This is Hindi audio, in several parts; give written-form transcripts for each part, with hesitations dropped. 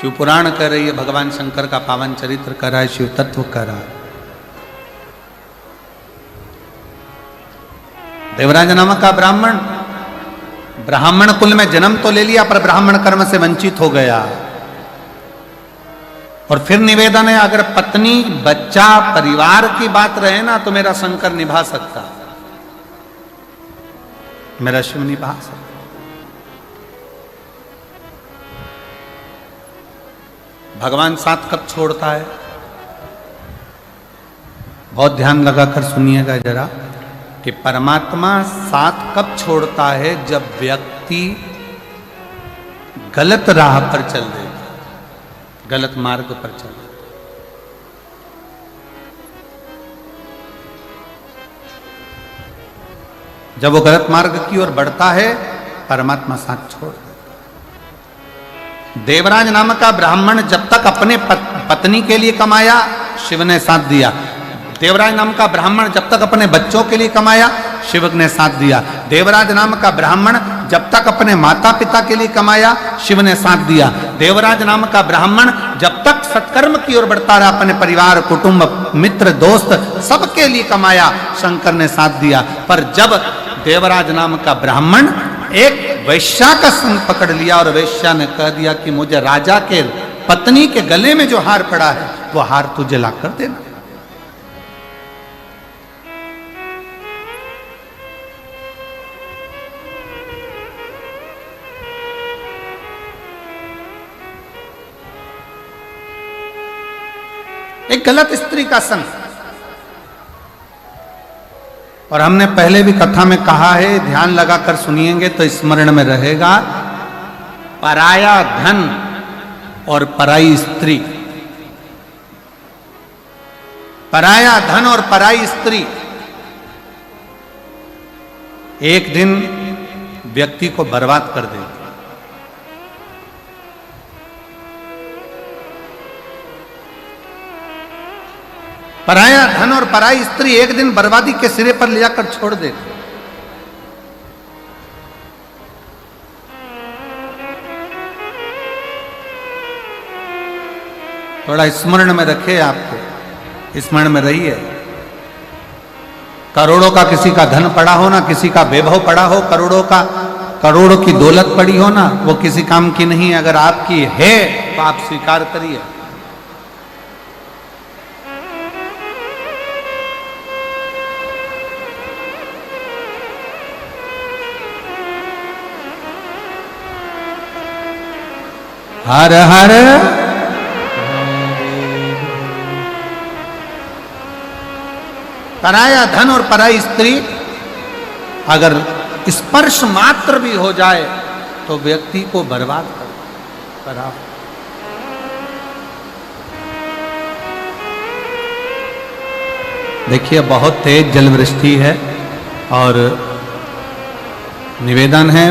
शिव पुराण कह रही है, भगवान शंकर का पावन चरित्र कह रहा है, शिव तत्व कह रहा है। देवराज नामक का ब्राह्मण कुल में जन्म तो ले लिया, पर ब्राह्मण कर्म से वंचित हो गया। और फिर निवेदन है, अगर पत्नी बच्चा परिवार की बात रहे ना, तो मेरा शंकर निभा सकता, मेरा शिव निभा सकता। भगवान साथ कब छोड़ता है? बहुत ध्यान लगाकर सुनिएगा जरा, कि परमात्मा साथ कब छोड़ता है? जब व्यक्ति गलत राह पर चल देगा, गलत मार्ग पर चल देगा। जब वो गलत मार्ग की ओर बढ़ता है, परमात्मा साथ छोड़ देता। देवराज नामक का ब्राह्मण जब तक अपने पत्नी के लिए कमाया, शिव ने साथ दिया। देवराज नाम का ब्राह्मण जब तक अपने बच्चों के लिए कमाया, शिव ने साथ दिया। देवराज नाम का ब्राह्मण जब तक अपने माता पिता के लिए कमाया, शिव ने साथ दिया। देवराज नाम का ब्राह्मण जब तक सत्कर्म की ओर बढ़ता रहा, अपने परिवार, कुटुंब, मित्र, दोस्त सबके लिए कमाया, शंकर ने साथ दिया। पर जब देवराज नाम का ब्राह्मण एक वैश्या का संग पकड़ लिया और वैश्या ने कह दिया कि मुझे राजा के पत्नी के गले में जो हार पड़ा है, वो हार तुझे ला कर देना। एक गलत स्त्री का संग। और हमने पहले भी कथा में कहा है, ध्यान लगाकर सुनिएंगे तो स्मरण में रहेगा, पराया धन और पराई स्त्री। पराया धन और पराई स्त्री एक दिन व्यक्ति को बर्बाद कर देगी। पराया धन और पराई स्त्री एक दिन बर्बादी के सिरे पर ले जाकर छोड़ दे। थोड़ा स्मरण में रखे, आपको स्मरण में रहिए। करोड़ों का किसी का धन पड़ा हो ना, किसी का वैभव पड़ा हो, करोड़ों की दौलत पड़ी हो ना, वो किसी काम की नहीं। अगर आपकी है तो आप स्वीकार करिए। हर हर पराया धन और पराई स्त्री अगर स्पर्श मात्र भी हो जाए तो व्यक्ति को बर्बाद करा। देखिए, बहुत तेज जलवृष्टि है और निवेदन है,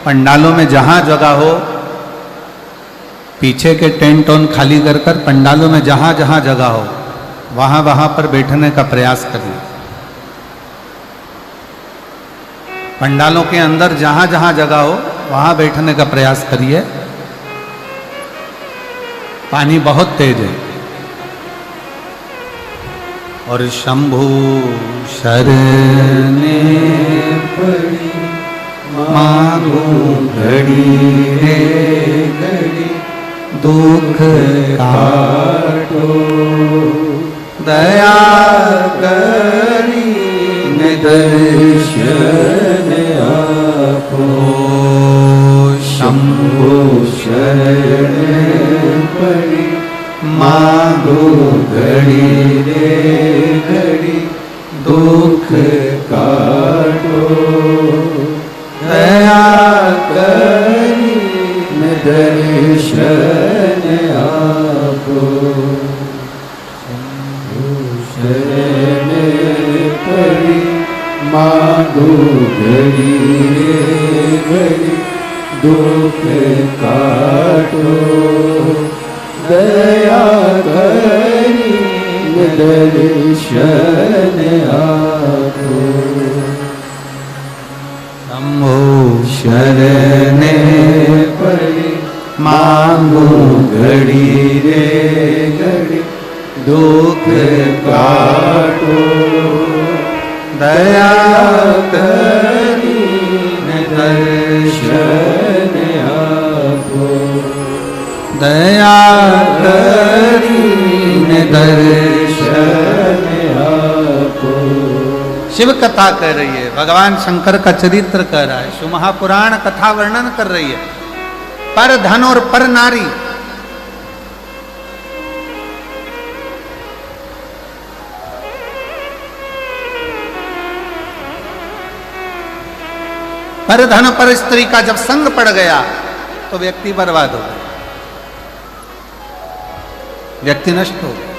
पंडालों में जहां जगह हो, पीछे के टेंट ऑन खाली कर पंडालों में जहां जहां जगह हो, वहां पर बैठने का प्रयास करिए। पंडालों के अंदर जहां जहां जगह हो, वहां बैठने का प्रयास करिए। पानी बहुत तेज है। और शंभु शरणे पड़ी मांगो घड़ी रे घड़ी, दुख काटो दया करी दर्शन आपो। शंभु शरण पड़ी मांगो घड़ी रे घड़ी, दुख काटो दया करी दर्शन आपो। शरण पड़ी मांगो घड़ी घड़ी, दुख काटो दया करी दर्शन आपो। शंभो शरण पड़ी मांगो घड़ी रे घड़ी दुख काटो, दया करीने दर्शन आपो, दया करीने दर्शन आपो। शिव कथा कर रही है, भगवान शंकर का चरित्र कर रहा है, शिव महापुराण कथा वर्णन कर रही है। पर धन और पर नारी, पर धन पर स्त्री का जब संग पड़ गया तो व्यक्ति बर्बाद हो गया, व्यक्ति नष्ट हो गया।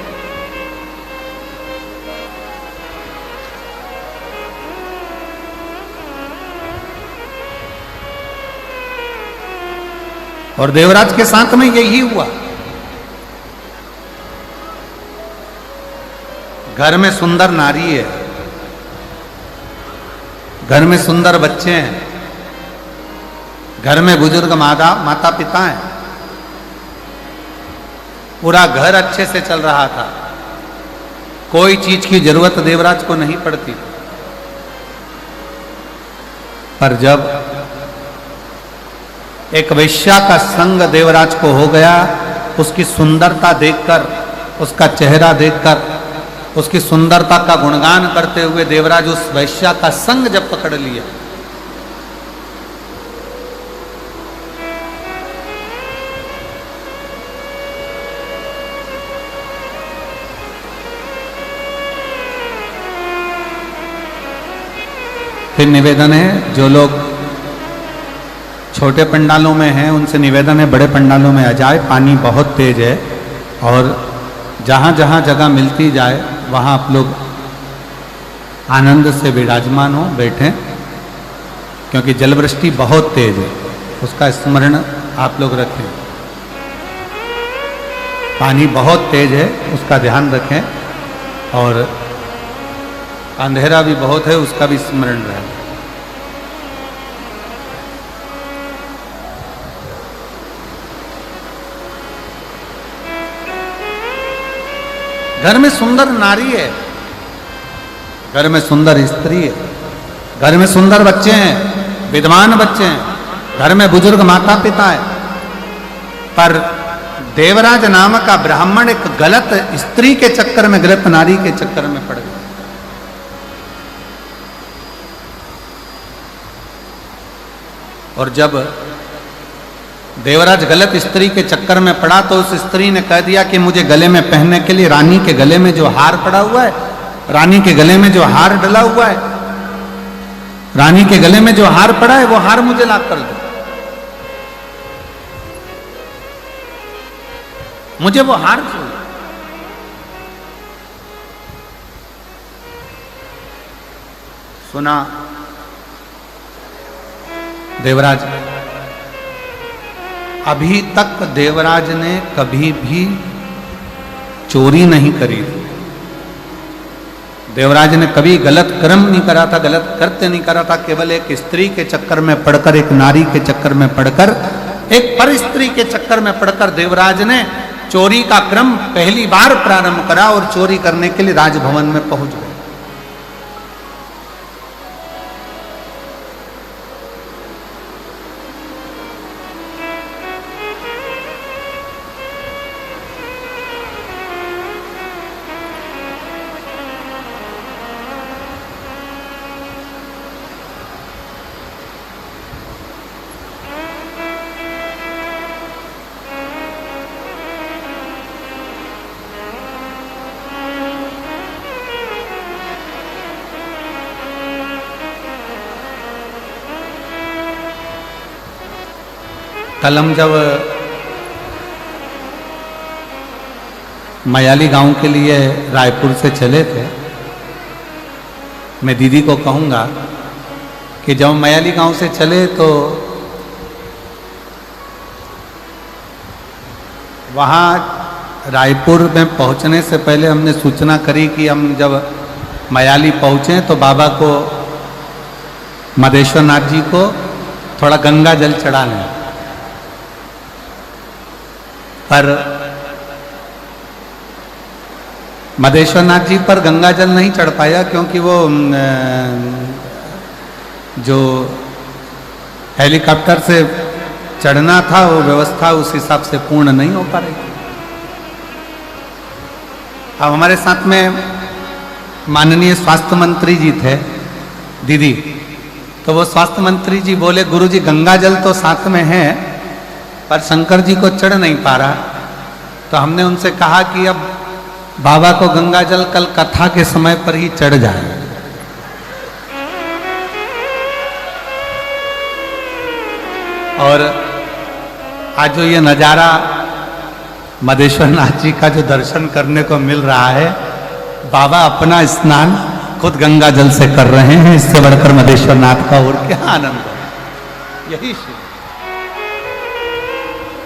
और देवराज के साथ में यही हुआ। घर में सुंदर नारी है, घर में सुंदर बच्चे हैं, घर में बुजुर्ग माता पिता हैं, पूरा घर अच्छे से चल रहा था, कोई चीज की जरूरत देवराज को नहीं पड़ती। पर जब एक वेश्या का संग देवराज को हो गया, उसकी सुंदरता देखकर, उसका चेहरा देखकर, उसकी सुंदरता का गुणगान करते हुए देवराज उस वेश्या का संग जब पकड़ लिया, फिर निवेदन है, जो लोग छोटे पंडालों में हैं उनसे निवेदन है बड़े पंडालों में आ जाए। पानी बहुत तेज है और जहाँ जहाँ जगह मिलती जाए वहाँ आप लोग आनंद से विराजमान हो, बैठें, क्योंकि जलवृष्टि बहुत तेज है, उसका स्मरण आप लोग रखें। पानी बहुत तेज है, उसका ध्यान रखें, और अंधेरा भी बहुत है, उसका भी स्मरण रहे। घर में सुंदर नारी है, घर में सुंदर स्त्री है, घर में सुंदर बच्चे हैं, विद्वान बच्चे हैं, घर में बुजुर्ग माता पिता है, पर देवराज नाम का ब्राह्मण एक गलत स्त्री के चक्कर में, गलत नारी के चक्कर में पड़ गया। और जब देवराज गलत स्त्री के चक्कर में पड़ा तो उस स्त्री ने कह दिया कि मुझे गले में पहनने के लिए रानी के गले में जो हार पड़ा हुआ है, रानी के गले में जो हार डला हुआ है, रानी के गले में जो हार पड़ा है वो हार मुझे ला कर दो, मुझे वो हार चाहिए। सुना देवराज, अभी तक देवराज ने कभी भी चोरी नहीं करी थी, देवराज ने कभी गलत कर्म नहीं करा था, गलत कृत्य नहीं करा था। केवल एक स्त्री के चक्कर में पड़कर, एक नारी के चक्कर में पड़कर, एक पर स्त्री के चक्कर में पड़कर देवराज ने चोरी का क्रम पहली बार प्रारंभ करा और चोरी करने के लिए राजभवन में पहुंच गए। कल हम जब मयाली गांव के लिए रायपुर से चले थे, मैं दीदी को कहूँगा कि जब मयाली गांव से चले तो वहाँ रायपुर में पहुँचने से पहले हमने सूचना करी कि हम जब मयाली पहुँचे तो बाबा को, मदेश्वर नाथ जी को थोड़ा गंगा जल चढ़ा लें। पर मदेश्वरनाथ जी पर गंगा जल नहीं चढ़ पाया क्योंकि वो जो हेलीकॉप्टर से चढ़ना था वो व्यवस्था उस हिसाब से पूर्ण नहीं हो पा रही। अब हमारे साथ में माननीय स्वास्थ्य मंत्री जी थे दीदी, तो वो स्वास्थ्य मंत्री जी बोले गुरुजी गंगा जल तो साथ में है पर शंकर जी को चढ़ नहीं पा रहा। तो हमने उनसे कहा कि अब बाबा को गंगा जल कल कथा के समय पर ही चढ़ जाए। और आज जो ये नज़ारा मदेश्वरनाथ जी का जो दर्शन करने को मिल रहा है, बाबा अपना स्नान खुद गंगा जल से कर रहे हैं, इससे बढ़कर मदेश्वरनाथ का और क्या आनंद है। यही शिव।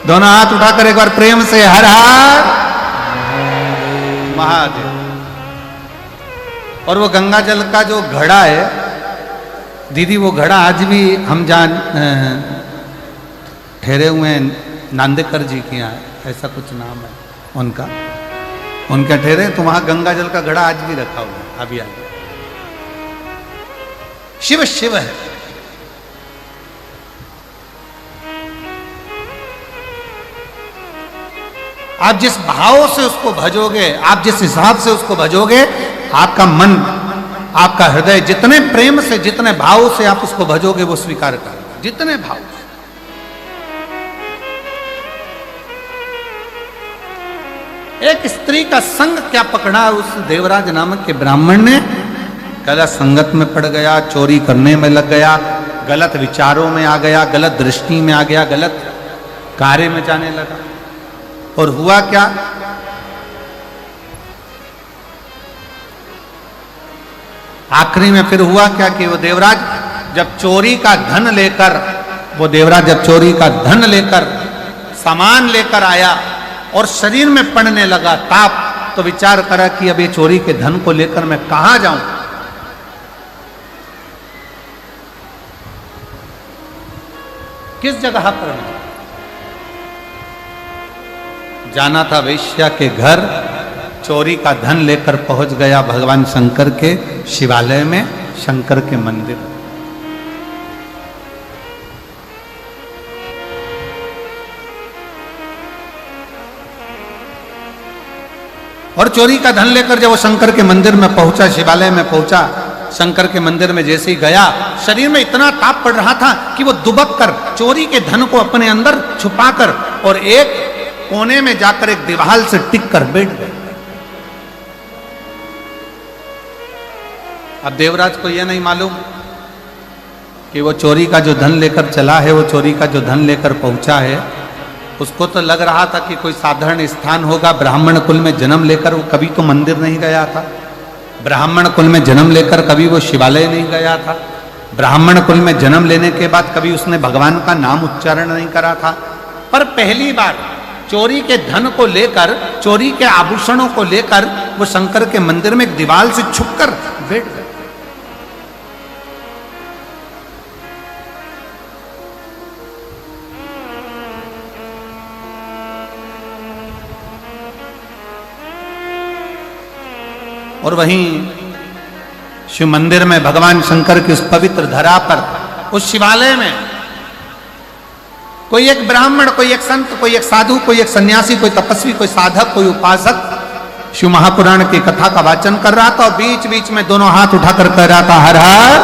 दोनों हाथ उठाकर एक बार प्रेम से हर हर महादेव। और वो गंगा जल का जो घड़ा है दीदी, वो घड़ा आज भी हम जान ठहरे हुए हैं नांदेकर जी के यहाँ, ऐसा कुछ नाम है उनका, उनके ठहरे, तो वहां गंगा जल का घड़ा आज भी रखा हुआ है। अभी आगे शिव शिव है। आप जिस भाव से उसको भजोगे, आप जिस हिसाब से उसको भजोगे, आपका मन, आपका हृदय जितने प्रेम से, जितने भाव से आप उसको भजोगे वो स्वीकार करेगा, जितने भाव से। एक स्त्री का संग क्या पकड़ा उस देवराज नामक के ब्राह्मण ने, गलत संगत में पड़ गया, चोरी करने में लग गया, गलत विचारों में आ गया, गलत दृष्टि में आ गया, गलत कार्य में जाने लगा। और हुआ क्या, आखिरी में फिर हुआ क्या कि वो देवराज जब चोरी का धन लेकर, वो देवराज जब चोरी का धन लेकर, सामान लेकर आया और शरीर में पड़ने लगा ताप, तो विचार करा कि अब ये चोरी के धन को लेकर मैं कहां जाऊं। किस जगह पर जाना था, वैश्या के घर, चोरी का धन लेकर पहुंच गया भगवान शंकर के शिवालय में, शंकर के मंदिर। और चोरी का धन लेकर जब वो शंकर के मंदिर में पहुंचा, शिवालय में पहुंचा, शंकर के मंदिर में जैसे ही गया, शरीर में इतना ताप पड़ रहा था कि वो दुबक कर चोरी के धन को अपने अंदर छुपाकर और एक कोने में जाकर एक दीवार से टिक कर बैठ गए। अब देवराज को यह नहीं मालूम कि वो चोरी का जो धन लेकर चला है, वो चोरी का जो धन लेकर पहुंचा है, उसको तो लग रहा था कि कोई साधारण स्थान होगा। ब्राह्मण कुल में जन्म लेकर वो कभी तो मंदिर नहीं गया था, ब्राह्मण कुल में जन्म लेकर कभी वो शिवालय नहीं गया था, ब्राह्मण कुल में जन्म लेने के बाद कभी उसने भगवान का नाम उच्चारण नहीं करा था। पर पहली बार चोरी के धन को लेकर, चोरी के आभूषणों को लेकर वो शंकर के मंदिर में एक दीवार से छुपकर बैठ गए। और वहीं शिव मंदिर में भगवान शंकर की उस पवित्र धरा पर, उस शिवालय में कोई एक ब्राह्मण, कोई एक संत, कोई एक साधु, कोई एक सन्यासी, कोई तपस्वी, कोई साधक, कोई उपासक शिव महापुराण की कथा का वाचन कर रहा था और बीच बीच में दोनों हाथ उठाकर कह रहा था हर हर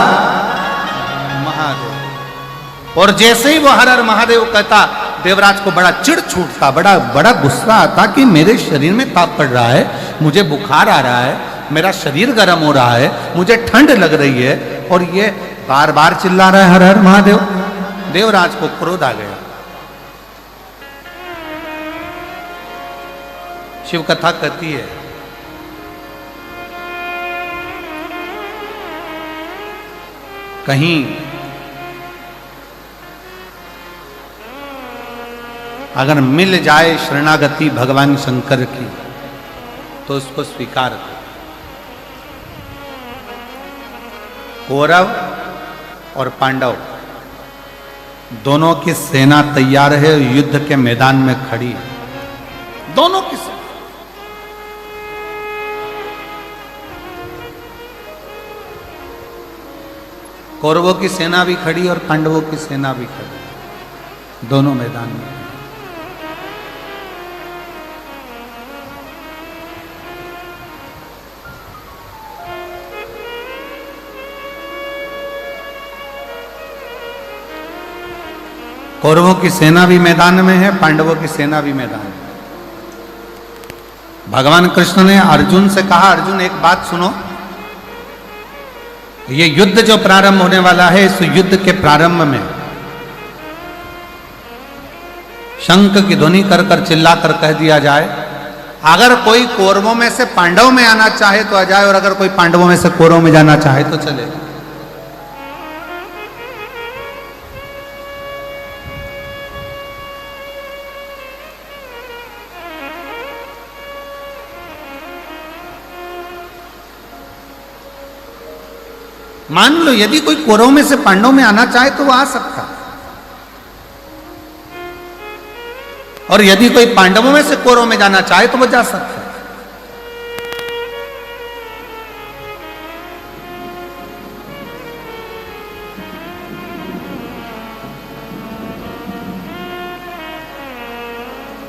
महादेव। और जैसे ही वो हर हर महादेव कहता, देवराज को बड़ा चिढ़ छूटता, बड़ा गुस्सा आता कि मेरे शरीर में ताप पड़ रहा है, मुझे बुखार आ रहा है, मेरा शरीर गर्म हो रहा है, मुझे ठंड लग रही है, और ये बार बार चिल्ला रहा है हर हर महादेव। देवराज को क्रोध आ गया। शिव कथा कहती है कहीं अगर मिल जाए शरणागति भगवान शंकर की तो उसको स्वीकार कर। कौरव और पांडव दोनों की सेना तैयार है, युद्ध के मैदान में खड़ी है, दोनों की सेना। कौरवों की सेना भी खड़ी और पांडवों की सेना भी खड़ी, दोनों मैदान में। कौरवों की सेना भी मैदान में है, पांडवों की सेना भी मैदान में। भगवान कृष्ण ने अर्जुन से कहा, अर्जुन एक बात सुनो, ये युद्ध जो प्रारंभ होने वाला है, इस युद्ध के प्रारंभ में शंख की ध्वनि कर कर चिल्ला कर कह दिया जाए, अगर कोई कौरवों में से पांडव में आना चाहे तो आ जाए, और अगर कोई पांडवों में से कौरवों में जाना चाहे तो चले। मान लो यदि कोई कौरवों में से पांडवों में आना चाहे तो वो आ सकता, और यदि कोई पांडवों में से कौरवों में जाना चाहे तो वो जा सकता।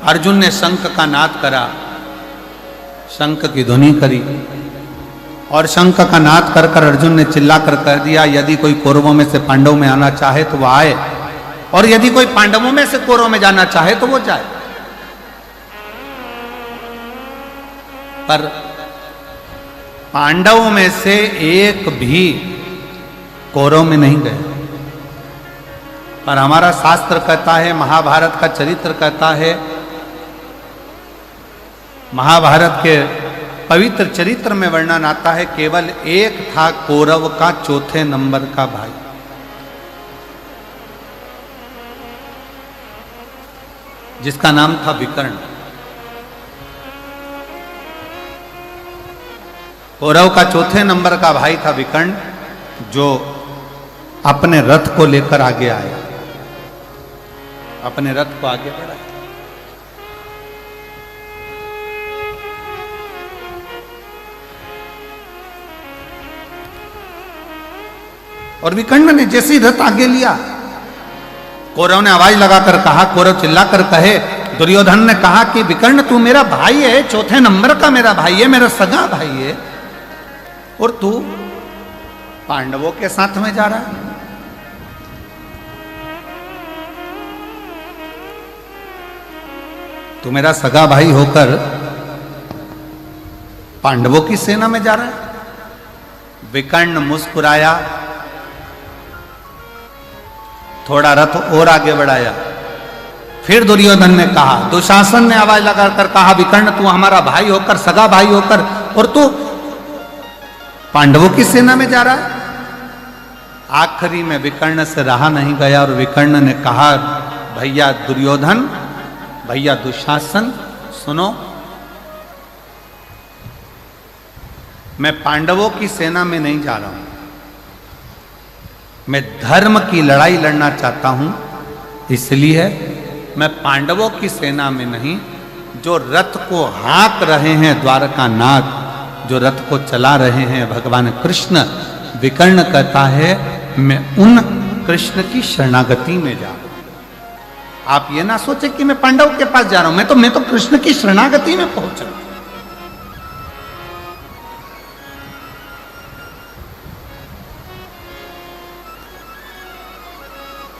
अर्जुन ने शंख का नाद करा, शंख की ध्वनि करी, और शंख का नाद कर कर अर्जुन ने चिल्ला कर कह दिया, यदि कोई कौरवों में से पांडवों में आना चाहे तो वो आए, और यदि कोई पांडवों में से कौरवों में जाना चाहे तो वो जाए। पर पांडवों में से एक भी कौरवों में नहीं गए। पर हमारा शास्त्र कहता है, महाभारत का चरित्र कहता है, महाभारत के पवित्र चरित्र में वर्णन आता है, केवल एक था कौरव का चौथे नंबर का भाई, जिसका नाम था विकर्ण। कौरव का चौथे नंबर का भाई था विकर्ण, जो अपने रथ को लेकर आगे आया, अपने रथ को आगे बढ़ाया। और विकर्ण ने जैसे ही रथ आगे लिया, कौरव ने आवाज लगाकर कहा, कौरव चिल्लाकर कहे, दुर्योधन ने कहा कि विकर्ण तू मेरा भाई है, चौथे नंबर का मेरा भाई है, मेरा सगा भाई है, और तू पांडवों के साथ में जा रहा है। तू मेरा सगा भाई होकर पांडवों की सेना में जा रहा है। विकर्ण मुस्कुराया, थोड़ा रथ और आगे बढ़ाया। फिर दुर्योधन ने कहा, दुशासन ने आवाज लगाकर कहा, विकर्ण तू हमारा भाई होकर, सगा भाई होकर, और तू पांडवों की सेना में जा रहा है। आखिरी में विकर्ण से रहा नहीं गया, और विकर्ण ने कहा, भैया दुर्योधन, भैया दुशासन, सुनो, मैं पांडवों की सेना में नहीं जा रहा हूं, मैं धर्म की लड़ाई लड़ना चाहता हूं, इसलिए मैं पांडवों की सेना में नहीं, जो रथ को हाँक रहे हैं द्वारका नाथ, जो रथ को चला रहे हैं भगवान कृष्ण, विकर्ण कहता है मैं उन कृष्ण की शरणागति में जा रहा हूं। आप ये ना सोचे कि मैं पांडव के पास जा रहा हूं, मैं तो कृष्ण की शरणागति में पहुंचा।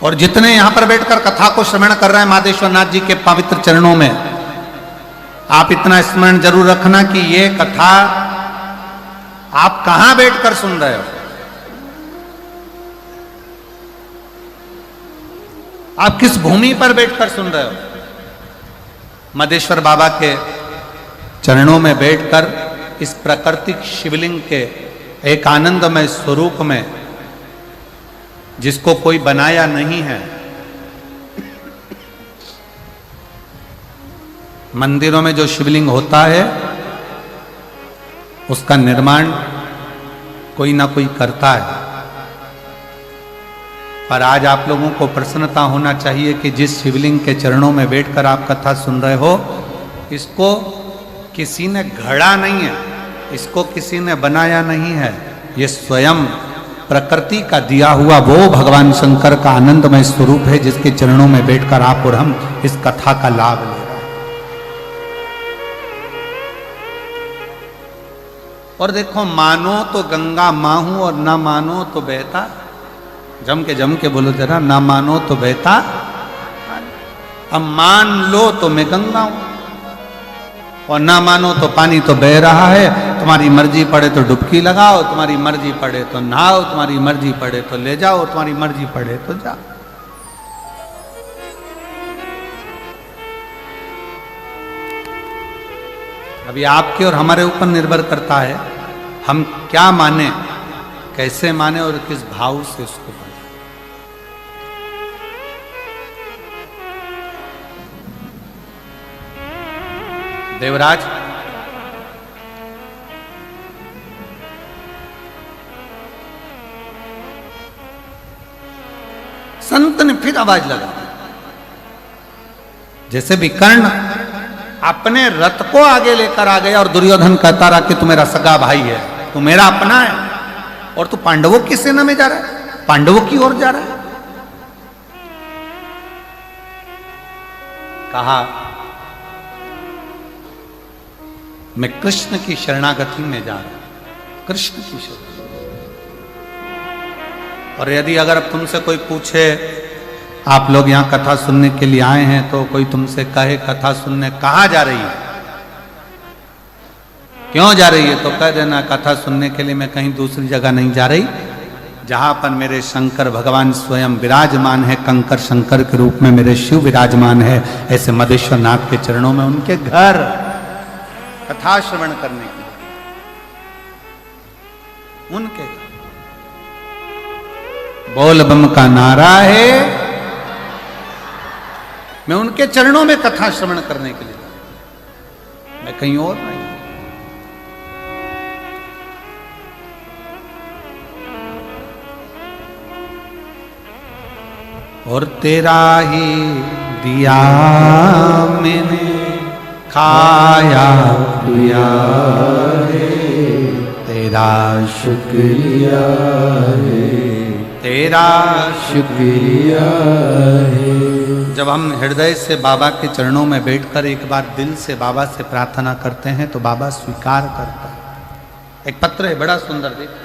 और जितने यहां पर बैठकर कथा को श्रवण कर रहे हैं माधेश्वर नाथ जी के पवित्र चरणों में, आप इतना स्मरण जरूर रखना कि ये कथा आप कहां बैठकर सुन रहे हो। आप किस भूमि पर बैठकर सुन रहे हो। मधेश्वर बाबा के चरणों में बैठकर इस प्राकृतिक शिवलिंग के एक आनंदमय स्वरूप में, जिसको कोई बनाया नहीं है। मंदिरों में जो शिवलिंग होता है उसका निर्माण कोई ना कोई करता है, पर आज आप लोगों को प्रसन्नता होना चाहिए कि जिस शिवलिंग के चरणों में बैठकर आप कथा सुन रहे हो, इसको किसी ने गढ़ा नहीं है, इसको किसी ने बनाया नहीं है, ये स्वयं प्रकृति का दिया हुआ वो भगवान शंकर का आनंदमय स्वरूप है जिसके चरणों में बैठकर आप और हम इस कथा का लाभ ले रहे हैं। और देखो, मानो तो गंगा मां हूं और ना मानो तो बहता, जम के बोलो जरा, ना मानो तो बहता, अब मान लो तो मैं गंगा हूं, और ना मानो तो पानी तो बह रहा है। तुम्हारी मर्जी पड़े तो डुबकी लगाओ, तुम्हारी मर्जी पड़े तो नहाओ, तुम्हारी मर्जी पड़े तो ले जाओ, तुम्हारी मर्जी पड़े तो जाओ। अभी आपके और हमारे ऊपर निर्भर करता है हम क्या माने, कैसे माने और किस भाव से उसको माने। देवराज, संत ने फिर आवाज लगा, जैसे भी कर्ण अपने रथ को आगे लेकर आ गया और दुर्योधन कहता रहा कि तू मेरा सगा भाई है, तू मेरा अपना है, और तू पांडवों की सेना में जा रहा है, पांडवों की ओर जा रहा है। कहा, मैं कृष्ण की शरणागति में जा रहा हूं, कृष्ण की शरण। और यदि अगर अब तुमसे कोई पूछे, आप लोग यहां कथा सुनने के लिए आए हैं, तो कोई तुमसे कहे कथा सुनने कहां जा रही है, क्यों जा रही है, तो कह देना कथा सुनने के लिए मैं कहीं दूसरी जगह नहीं जा रही, जहां पर मेरे शंकर भगवान स्वयं विराजमान है, कंकर शंकर के रूप में मेरे शिव विराजमान है, ऐसे मदेश्वर नाथ के चरणों में उनके घर कथा श्रवण करने के लिए, उनके बोल बम का नारा है, मैं उनके चरणों में कथा श्रवण करने के लिए, मैं कहीं और नहीं। और तेरा ही दिया मैंने खाया पिया है, तेरा शुक्रिया है, तेरा शुक्रिया है। जब हम हृदय से बाबा के चरणों में बैठकर एक बार दिल से बाबा से प्रार्थना करते हैं तो बाबा स्वीकार करता है। एक पत्र है बड़ा सुंदर, देखिए,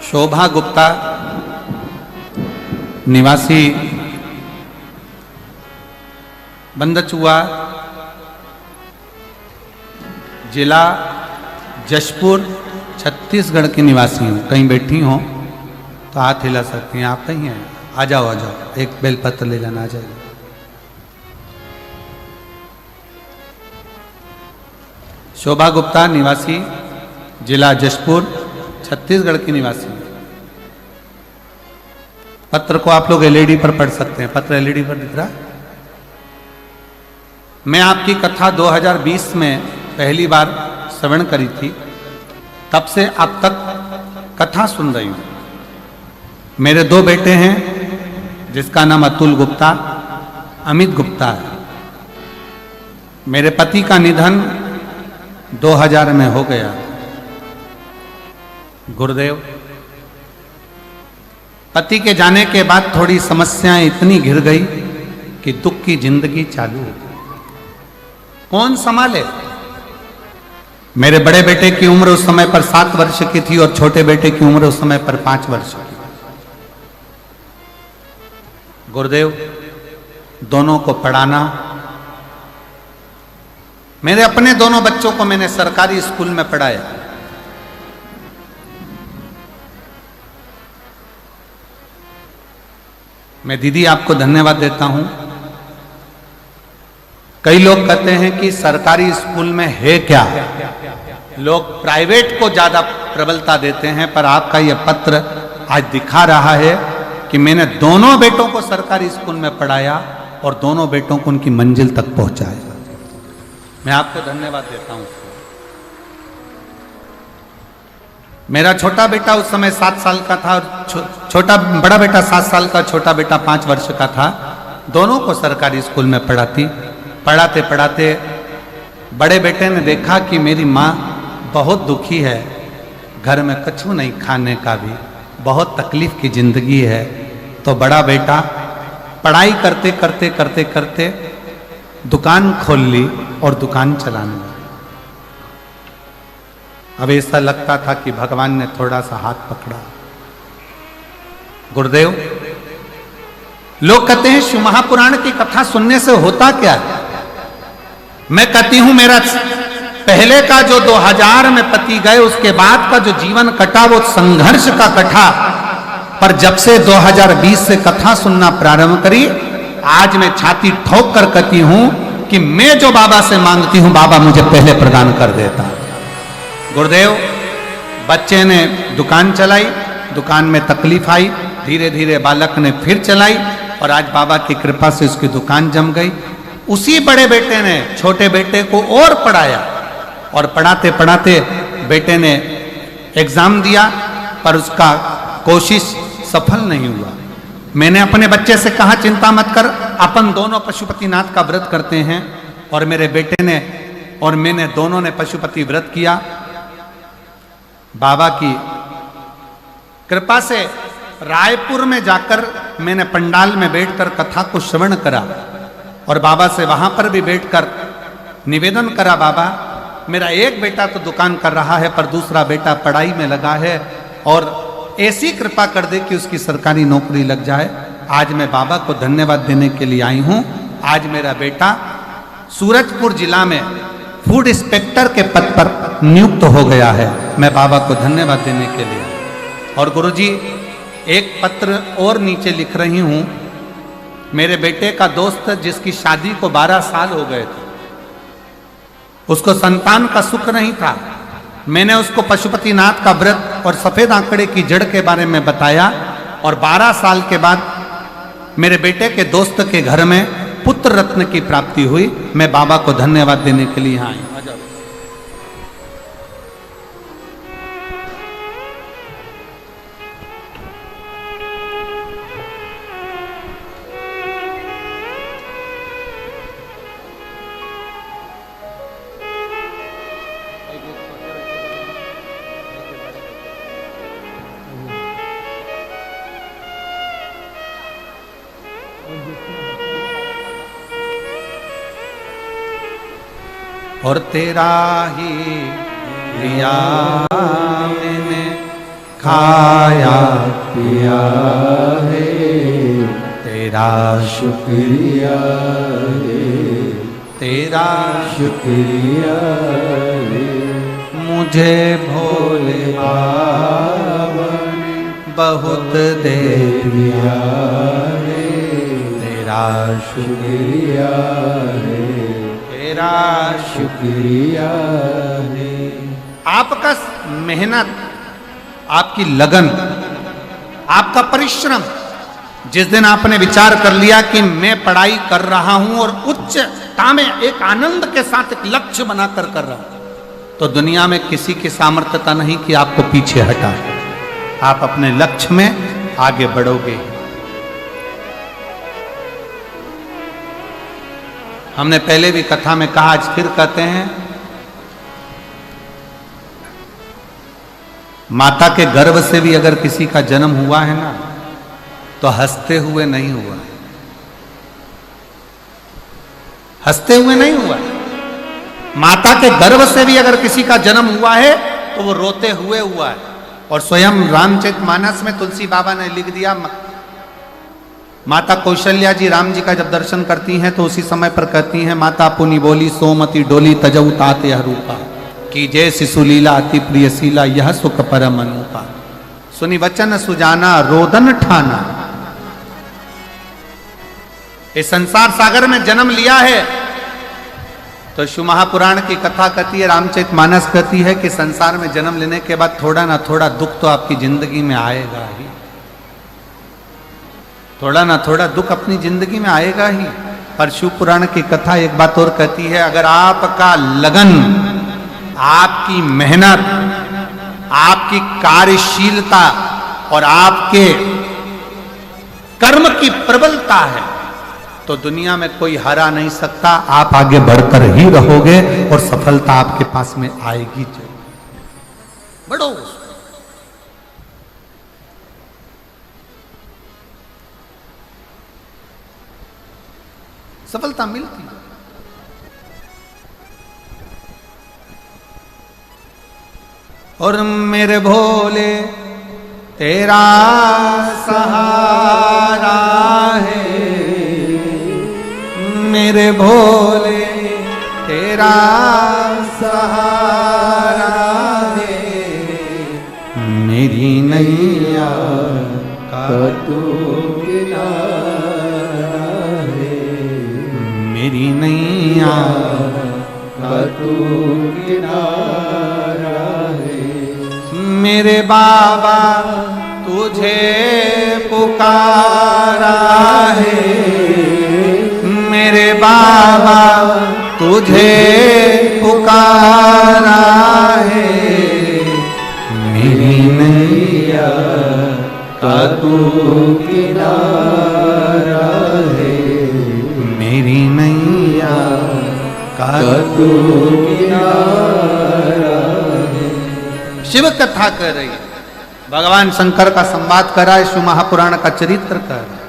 शोभा गुप्ता निवासी बंदचुआ, जिला जशपुर, छत्तीसगढ़ की निवासी हूँ। कहीं बैठी हो तो हाथ हिला सकती हैं, आप कहीं हैं, आ जाओ आ जाओ, एक बेलपत्र ले जाना, आ जाइए। शोभा गुप्ता निवासी, जिला जशपुर, छत्तीसगढ़ की निवासी। पत्र को आप लोग एलईडी पर पढ़ सकते हैं, पत्र एलईडी पर दिख रहा। मैं आपकी कथा 2020 में पहली बार श्रवण करी थी, तब से अब तक कथा सुन रही हूं। मेरे दो बेटे हैं, जिसका नाम अतुल गुप्ता, अमित गुप्ता है। मेरे पति का निधन 2000 में हो गया, गुरुदेव। पति के जाने के बाद थोड़ी समस्याएं इतनी घिर गई कि दुख की जिंदगी चालू हो गई। कौन संभाले? मेरे बड़े बेटे की उम्र उस समय पर 7 वर्ष की थी और छोटे बेटे की उम्र उस समय पर 5 वर्ष की। गुरुदेव, दोनों को पढ़ाना, मेरे अपने दोनों बच्चों को मैंने सरकारी स्कूल में पढ़ाया। मैं दीदी आपको धन्यवाद देता हूं। कई लोग कहते हैं कि सरकारी स्कूल में है क्या, लोग प्राइवेट को ज्यादा प्रबलता देते हैं, पर आपका यह पत्र आज दिखा रहा है कि मैंने दोनों बेटों को सरकारी स्कूल में पढ़ाया और दोनों बेटों को उनकी मंजिल तक पहुंचाया। मैं आपको धन्यवाद देता हूं। मेरा छोटा बेटा उस समय 7 साल का था और बड़ा बेटा 7 साल का, छोटा बेटा 5 वर्ष का था। दोनों को सरकारी स्कूल में पढ़ाते पढ़ाते बड़े बेटे ने देखा कि मेरी माँ बहुत दुखी है, घर में कछु नहीं खाने का भी, बहुत तकलीफ की जिंदगी है। तो बड़ा बेटा पढ़ाई करते करते करते करते दुकान खोल ली और दुकान चलाने लगा। अब ऐसा लगता था कि भगवान ने थोड़ा सा हाथ पकड़ा। गुरुदेव, लोग कहते हैं शिव महापुराण की कथा सुनने से होता क्या है? मैं कहती हूं मेरा पहले का जो 2000 में पति गए, उसके बाद का जो जीवन कटा वो संघर्ष का कटा। पर जब से 2020 से कथा सुनना प्रारंभ करी, आज मैं छाती ठोक कर कहती हूं कि मैं जो बाबा से मांगती हूं बाबा मुझे पहले प्रदान कर देता। गुरुदेव, बच्चे ने दुकान चलाई, दुकान में तकलीफ आई, धीरे धीरे बालक ने फिर चलाई और आज बाबा की कृपा से उसकी दुकान जम गई। उसी बड़े बेटे ने छोटे बेटे को और पढ़ाया और पढ़ाते पढ़ाते बेटे ने एग्जाम दिया, पर उसका कोशिश सफल नहीं हुआ। मैंने अपने बच्चे से कहा चिंता मत कर, अपन दोनों पशुपतिनाथ का व्रत करते हैं। और मेरे बेटे ने और मैंने दोनों ने पशुपति व्रत किया। बाबा की कृपा से रायपुर में जाकर मैंने पंडाल में बैठकर कथा को श्रवण करा और बाबा से वहां पर भी बैठकर निवेदन करा, बाबा मेरा एक बेटा तो दुकान कर रहा है पर दूसरा बेटा पढ़ाई में लगा है और ऐसी कृपा कर दे कि उसकी सरकारी नौकरी लग जाए। आज मैं बाबा को धन्यवाद देने के लिए आई हूं। आज मेरा बेटा सूरजपुर जिला में फूड इंस्पेक्टर के पद पर नियुक्त हो गया है। मैं बाबा को धन्यवाद देने के लिए। और गुरुजी, एक पत्र और नीचे लिख रही हूं। मेरे बेटे का दोस्त जिसकी शादी को 12 साल हो गए थे, उसको संतान का सुख नहीं था। मैंने उसको पशुपतिनाथ का व्रत और सफेद आंकड़े की जड़ के बारे में बताया और 12 साल के बाद मेरे बेटे के दोस्त के घर में पुत्र रत्न की प्राप्ति हुई। मैं बाबा को धन्यवाद देने के लिए यहाँ आई। और तेरा ही दिया मैंने खाया पिया है, तेरा शुक्रिया है, तेरा शुक्रिया है। मुझे भोले बाबा ने बहुत दे दिया है, तेरा शुक्रिया है, तेरा शुक्रिया है। आपका मेहनत, आपकी लगन, आपका परिश्रम, जिस दिन आपने विचार कर लिया कि मैं पढ़ाई कर रहा हूं और उच्चता में एक आनंद के साथ एक लक्ष्य बनाकर कर रहा हूं, तो दुनिया में किसी की सामर्थ्यता नहीं कि आपको पीछे हटा। आप अपने लक्ष्य में आगे बढ़ोगे। हमने पहले भी कथा में कहा, आज फिर कहते हैं, माता के गर्भ से भी अगर किसी का जन्म हुआ है ना, तो हंसते हुए नहीं हुआ है, हंसते हुए नहीं हुआ है। माता के गर्भ से भी अगर किसी का जन्म हुआ है तो वो रोते हुए हुआ है। और स्वयं रामचरितमानस में तुलसी बाबा ने लिख दिया, माता कौशल्या जी राम जी का जब दर्शन करती हैं तो उसी समय पर कहती हैं, माता पुनि बोली सोमति डोली तजऊ तात यह रूपा, कि जय शिशुलीला अति प्रिय शीला यह सुख परम अनुपा। सुनी वचन सुजाना रोदन ठाना। इस संसार सागर में जन्म लिया है तो शिव महापुराण की कथा कहती है, रामचरितमानस कहती है कि संसार में जन्म लेने के बाद थोड़ा ना थोड़ा दुख तो आपकी जिंदगी में आएगा ही, थोड़ा ना थोड़ा दुख अपनी जिंदगी में आएगा ही। पर शिव पुराण की कथा एक बात और कहती है, अगर आपका लगन, आपकी मेहनत, आपकी कार्यशीलता और आपके कर्म की प्रबलता है तो दुनिया में कोई हरा नहीं सकता। आप आगे बढ़कर ही रहोगे और सफलता आपके पास में आएगी। बढ़ो, सफलता मिलती है। और मेरे भोले तेरा सहारा है, मेरे भोले तेरा सहारा है, मेरी नैया का तू किनारा है, मेरी नैया का तू किनारा है। मेरे बाबा तुझे पुकारा है, मेरे बाबा तुझे पुकारा है, मेरी नैया का तू किनारा है, मेरी नैया का तू किनारा है। शिव कथा कर रही है, भगवान शंकर का संवाद कर रहा है, शिव महापुराण का चरित्र कर रहा है।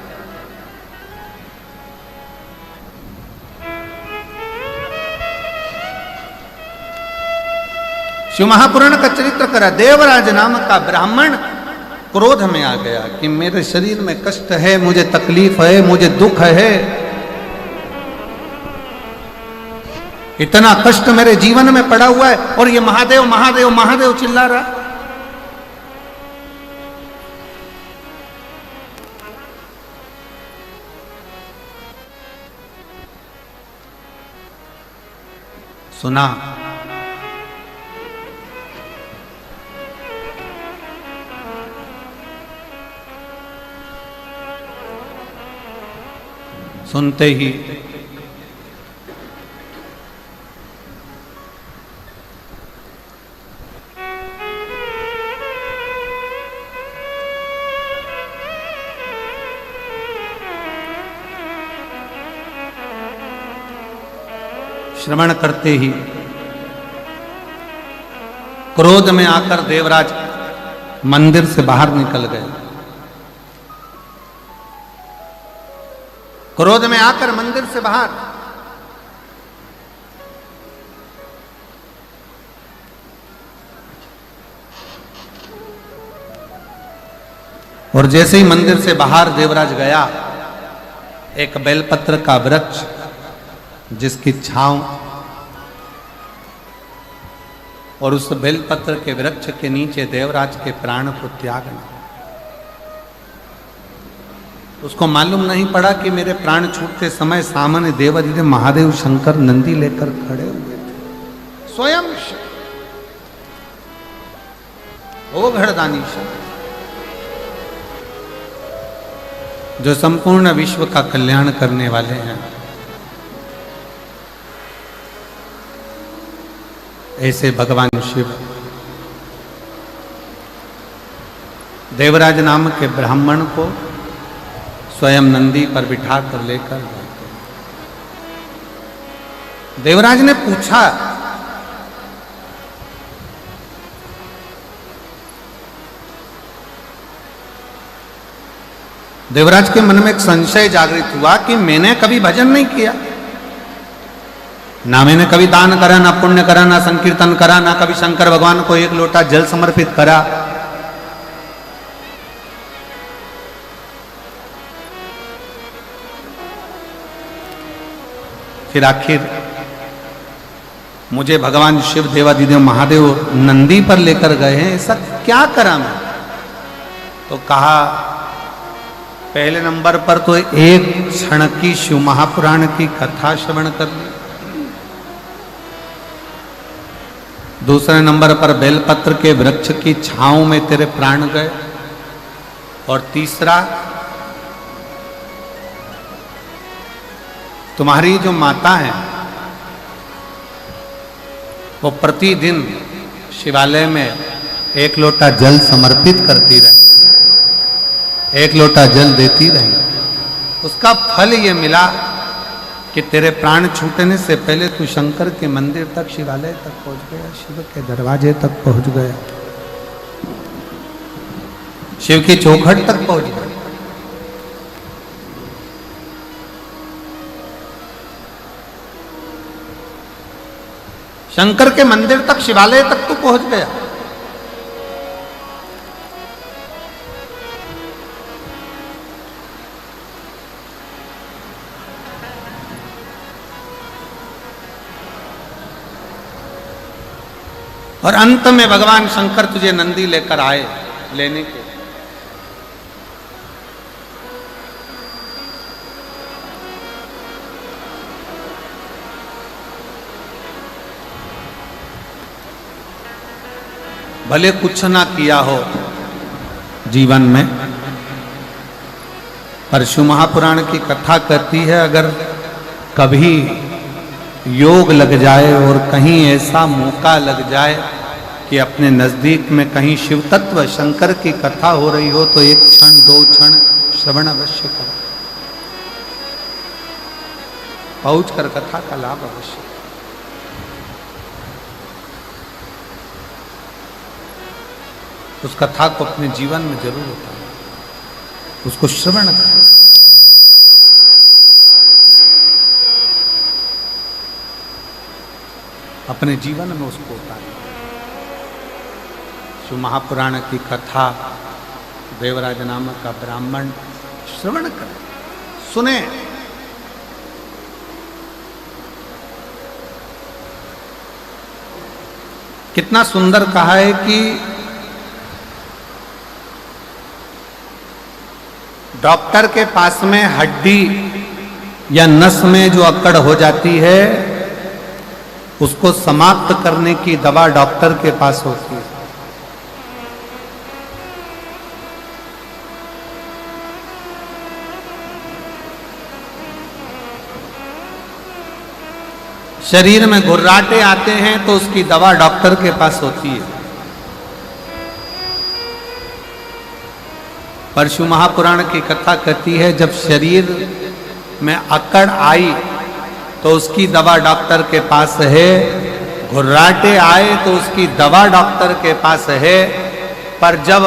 शिव महापुराण का चरित्र करा। देवराज नाम का ब्राह्मण क्रोध में आ गया कि मेरे शरीर में कष्ट है, मुझे तकलीफ है, मुझे दुख है, इतना कष्ट मेरे जीवन में पड़ा हुआ है और ये महादेव महादेव महादेव चिल्ला रहा। सुना सुनते ही श्रवण करते ही क्रोध में आकर देवराज मंदिर से बाहर निकल गए। क्रोध में आकर मंदिर से बाहर, और जैसे ही मंदिर से बाहर देवराज गया, एक बेलपत्र का वृक्ष जिसकी छांव और उस बेलपत्र के वृक्ष के नीचे देवराज के प्राण को त्यागना। उसको मालूम नहीं पड़ा कि मेरे प्राण छूटते समय सामने देवाधिदेव महादेव शंकर नंदी लेकर खड़े हुए थे। स्वयं ओ घड़दानीश जो संपूर्ण विश्व का कल्याण करने वाले हैं, ऐसे भगवान शिव देवराज नाम के ब्राह्मण को स्वयं नंदी पर बिठा कर लेकर जाते। देवराज ने पूछा, देवराज के मन में एक संशय जागृत हुआ कि मैंने कभी भजन नहीं किया, ना मैंने कभी दान करा, ना पुण्य करा, ना संकीर्तन करा, ना कभी शंकर भगवान को एक लोटा जल समर्पित करा। फिर आखिर मुझे भगवान शिव देवाधिदेव महादेव नंदी पर लेकर गए हैं, ऐसा क्या करा मैं? तो कहा, पहले नंबर पर तो एक क्षण की शिव महापुराण की कथा श्रवण कर ली, दूसरे नंबर पर बेलपत्र के वृक्ष की छांव में तेरे प्राण गए, और तीसरा तुम्हारी जो माता है वो प्रतिदिन शिवालय में एक लोटा जल समर्पित करती रही, एक लोटा जल देती रही। उसका फल ये मिला कि तेरे प्राण छूटने से पहले तू शंकर के मंदिर तक, शिवालय तक पहुंच गया, शिव के दरवाजे तक पहुंच गया, शिव की चौखट तक पहुंच गया। शंकर के मंदिर तक, शिवालय तक तू पहुंच गया। और अंत में भगवान शंकर तुझे नंदी लेकर आए लेने के। भले कुछ ना किया हो जीवन में, पर शिव महापुराण की कथा कहती है अगर कभी योग लग जाए और कहीं ऐसा मौका लग जाए कि अपने नजदीक में कहीं शिव तत्व शंकर की कथा हो रही हो तो एक क्षण दो क्षण श्रवण अवश्य करो, पहुंच कर कथा का लाभ अवश्य। उस कथा को अपने जीवन में जरूर उतारो, उसको श्रवण करो। अपने जीवन में उसको उतारो। शिव महापुराण की कथा देवराज नामक का ब्राह्मण श्रवण करें, सुने। कितना सुंदर कहा है कि डॉक्टर के पास में हड्डी या नस में जो अकड़ हो जाती है उसको समाप्त करने की दवा डॉक्टर के पास होती है। शरीर में घुर्राटे आते हैं तो उसकी दवा डॉक्टर के पास होती है। पर शिव महापुराण की कथा कहती है जब शरीर में अकड़ आई तो उसकी दवा डॉक्टर के पास है, घुर्राटे आए तो उसकी दवा डॉक्टर के पास है। पर जब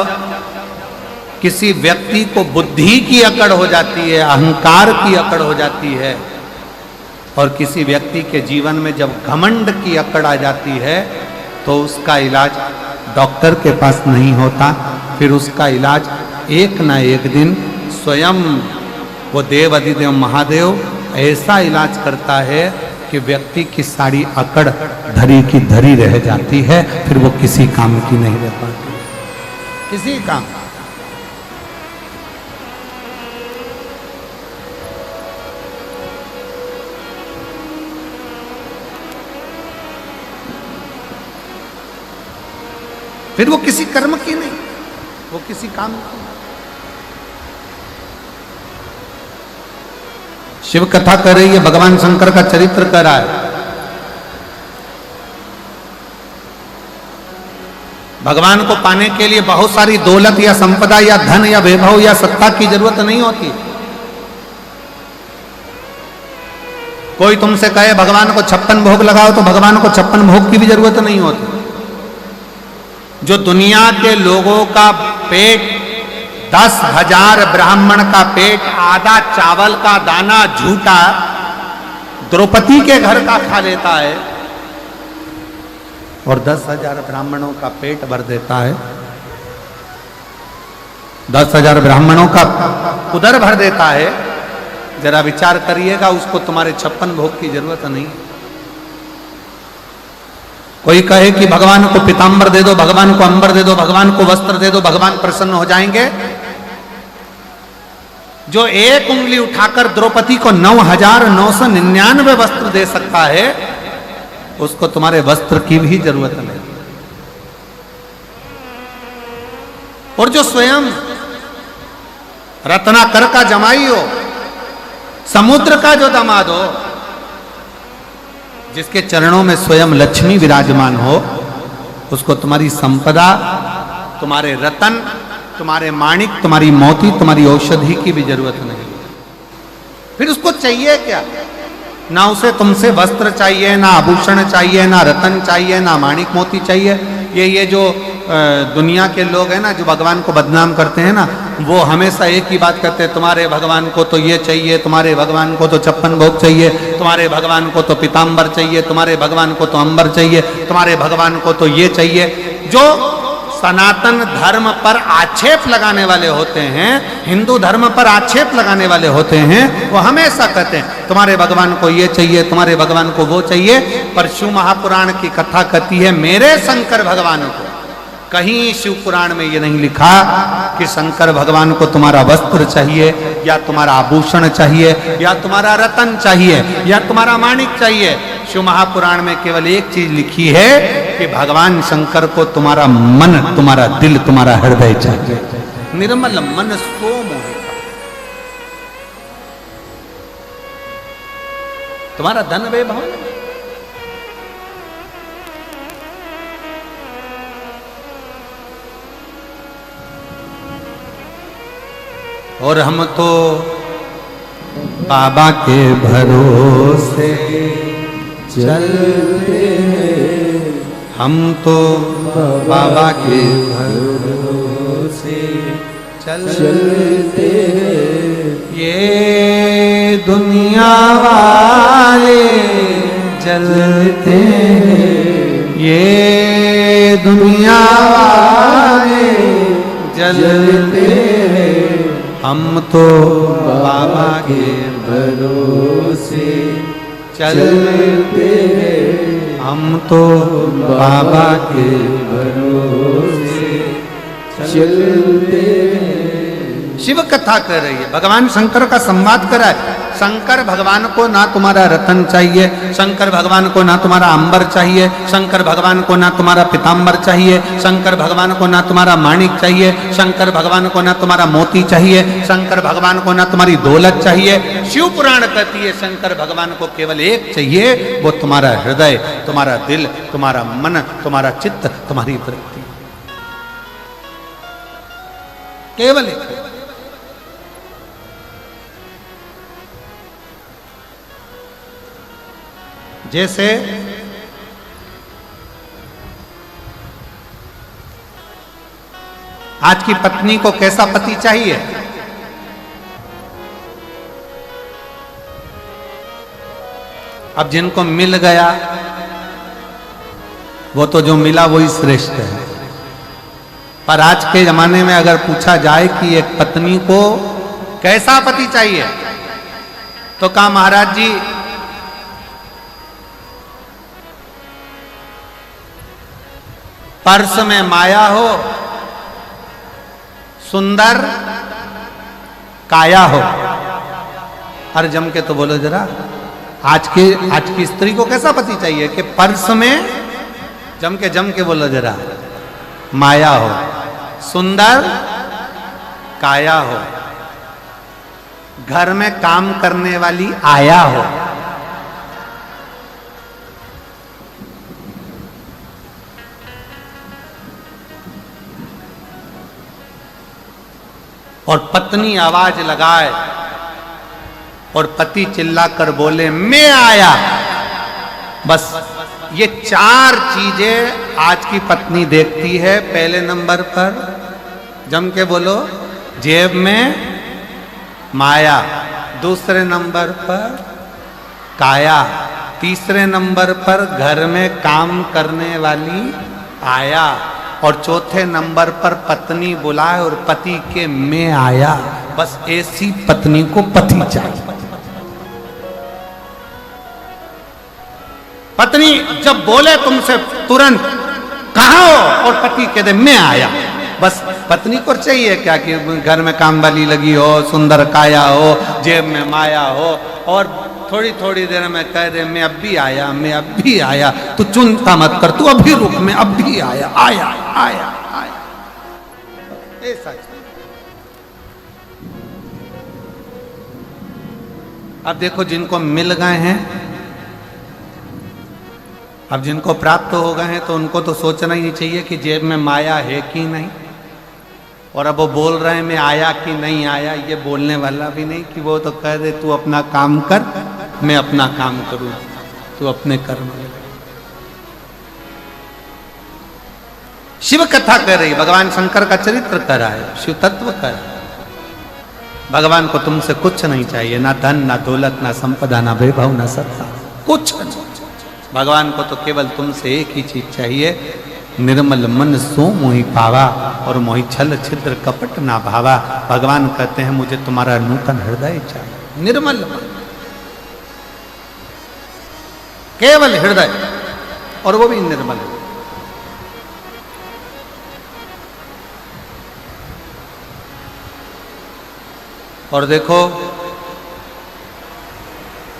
किसी व्यक्ति को बुद्धि की अकड़ हो जाती है, अहंकार की अकड़ हो जाती है, और किसी व्यक्ति के जीवन में जब घमंड की अकड़ आ जाती है तो उसका इलाज डॉक्टर के पास नहीं होता, फिर उसका इलाज एक ना एक दिन स्वयं वो देव अधिदेव महादेव ऐसा इलाज करता है कि व्यक्ति की सारी अकड़ धरी की धरी रह जाती है, फिर वो किसी काम की नहीं रह पाती, किसी काम। फिर वो किसी कर्म की नहीं, वो किसी काम की। शिव कथा कर रही है, भगवान शंकर का चरित्र कर रहा है। भगवान को पाने के लिए बहुत सारी दौलत या संपदा या धन या वैभव या सत्ता की जरूरत नहीं होती। कोई तुमसे कहे भगवान को 56 भोग लगाओ तो भगवान को 56 भोग की भी जरूरत नहीं होती। जो दुनिया के लोगों का पेट 10,000 ब्राह्मण का पेट आधा चावल का दाना झूठा द्रौपदी के घर का खा लेता है और 10,000 ब्राह्मणों का पेट भर देता है, 10,000 ब्राह्मणों का उदर भर देता है, जरा विचार करिएगा, उसको तुम्हारे 56 भोग की जरूरत नहीं। कोई कहे कि भगवान को पीतांबर दे दो, भगवान को अंबर दे दो, भगवान को वस्त्र दे दो, भगवान प्रसन्न हो जाएंगे। जो एक उंगली उठाकर द्रौपदी को 9,999 वस्त्र दे सकता है, उसको तुम्हारे वस्त्र की भी जरूरत नहीं। और जो स्वयं रत्नाकर का जमाई हो, समुद्र का जो दामाद हो, जिसके चरणों में स्वयं लक्ष्मी विराजमान हो, उसको तुम्हारी संपदा तुम्हारे रतन, तुम्हारे माणिक, तुम्हारी मोती, तुम्हारी औषधि की भी जरूरत नहीं। फिर उसको चाहिए क्या? ना उसे तुमसे वस्त्र चाहिए, ना आभूषण चाहिए, ना रतन चाहिए, ना माणिक मोती चाहिए। ये जो दुनिया के लोग हैं ना, जो भगवान को बदनाम करते हैं ना, वो हमेशा एक ही बात करते हैं, तुम्हारे भगवान को तो ये चाहिए, तुम्हारे भगवान को तो 56 भोग चाहिए, तुम्हारे भगवान को तो पीताम्बर चाहिए, तुम्हारे भगवान को तो अंबर चाहिए, तुम्हारे भगवान को तो ये चाहिए। जो सनातन धर्म पर आक्षेप लगाने वाले होते हैं, हिंदू धर्म पर आक्षेप लगाने वाले होते हैं, वो हमेशा कहते हैं तुम्हारे भगवान को ये चाहिए, तुम्हारे भगवान को वो चाहिए। पर शिव महापुराण की कथा कहती है मेरे शंकर भगवान को, कहीं शिव पुराण में ये नहीं लिखा कि शंकर भगवान को तुम्हारा वस्त्र चाहिए, या तुम्हारा आभूषण चाहिए, या तुम्हारा रतन चाहिए, या तुम्हारा माणिक चाहिए। शिव महापुराण में केवल एक चीज लिखी है कि भगवान शंकर को तुम्हारा मन, तुम्हारा दिल, तुम्हारा हृदय चाहिए। निर्मल मन सो मोहे, तुम्हारा धन वैभव नहीं। और हम तो बाबा के भरोसे चलते हैं, हम तो बाबा के भरोसे चलते हैं। ये दुनिया वाले जलते हैं, ये दुनिया वाले जलते हैं। हम तो बाबा के भरोसे चलते हैं, हम तो बाबा के भरोसे चलते हैं। शिव कथा कर रही है, भगवान शंकर का संवाद कर रहा है। शंकर भगवान को ना तुम्हारा रतन चाहिए, शंकर भगवान को ना तुम्हारा अंबर चाहिए, शंकर भगवान को ना तुम्हारा पीताम्बर चाहिए, शंकर भगवान को ना तुम्हारा माणिक चाहिए, शंकर भगवान को ना तुम्हारा मोती चाहिए, शंकर भगवान को ना तुम्हारी दौलत चाहिए। शिव पुराण कहती है शंकर भगवान को केवल एक चाहिए, वो तुम्हारा हृदय, तुम्हारा दिल, तुम्हारा मन, तुम्हारा चित्त, तुम्हारी वृत्ति, केवल एक। जैसे आज की पत्नी को कैसा पति चाहिए? अब जिनको मिल गया वो तो जो मिला वही श्रेष्ठ है। पर आज के जमाने में अगर पूछा जाए कि एक पत्नी को कैसा पति चाहिए, तो कहा महाराज जी पर्स में माया हो, सुंदर काया हो। अरे जम के तो बोलो जरा, आज की स्त्री को कैसा पति चाहिए कि पर्स में जम के बोलो जरा, माया हो, सुंदर काया हो, घर में काम करने वाली आया हो। और पत्नी आवाज लगाए और पति चिल्लाकर बोले मैं आया। बस ये चार चीजें आज की पत्नी देखती है। पहले नंबर पर जम के बोलो, जेब में माया, दूसरे नंबर पर काया, तीसरे नंबर पर घर में काम करने वाली आया, और चौथे नंबर पर पत्नी बुलाए और पति के मैं आया। बस ऐसी पत्नी को पति चाहिए। पत्नी जब बोले तुमसे तुरंत कहाँ हो, और पति कह दे मैं आया। बस पत्नी को चाहिए क्या कि घर में काम वाली लगी हो, सुंदर काया हो, जेब में माया हो, और थोड़ी थोड़ी देर में कह दे मैं अब भी आया, मैं अब भी आया, तू चिंता मत कर, तू अभी रुक, मैं अब भी आया आया आया आया। ऐसा अब देखो जिनको मिल गए हैं, अब जिनको प्राप्त हो गए हैं, तो उनको तो सोचना ही नहीं चाहिए कि जेब में माया है कि नहीं। और अब वो बोल रहे हैं मैं आया कि नहीं आया, ये बोलने वाला भी नहीं कि वो तो कह दे तू अपना काम कर, मैं अपना काम करूं, तू अपने कर्म। शिव कथा कर रही, भगवान शंकर का चरित्र कर रहा है, शिव तत्व कर रहा है। भगवान को तुमसे कुछ नहीं चाहिए, ना धन, ना दौलत, ना संपदा, ना वैभव, ना सत्ता, कुछ नहीं। भगवान को तो केवल तुमसे एक ही चीज चाहिए, निर्मल मन सो मोहि पावा और मोहि छल छिद्र कपट ना भावा। भगवान कहते हैं मुझे तुम्हारा नूतन हृदय चाहिए, निर्मल मन, केवल हृदय, और वो भी निर्मल। और देखो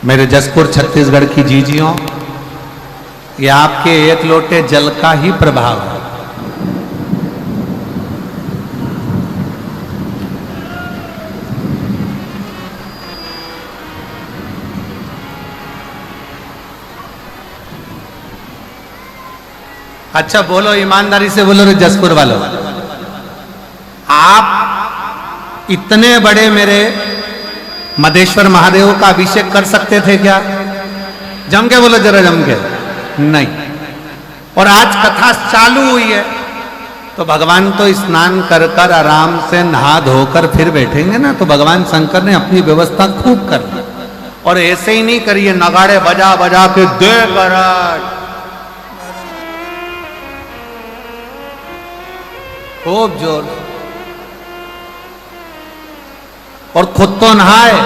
मेरे जसपुर छत्तीसगढ़ की जीजियों, ये आपके एक लोटे जल का ही प्रभाव है। अच्छा बोलो, ईमानदारी से बोलो रे जसपुर वालों, आप इतने बड़े मेरे मदेश्वर महादेव का अभिषेक कर सकते थे क्या? जम के बोलो जरा, जम के नहीं। और आज कथा चालू हुई है तो भगवान तो स्नान कर कर आराम से नहा धोकर फिर बैठेंगे ना, तो भगवान शंकर ने अपनी व्यवस्था खूब कर ली। और ऐसे ही नहीं करिए नगाड़े बजा बजा के दे गरज, खूब जोर, और खुद तो नहाए,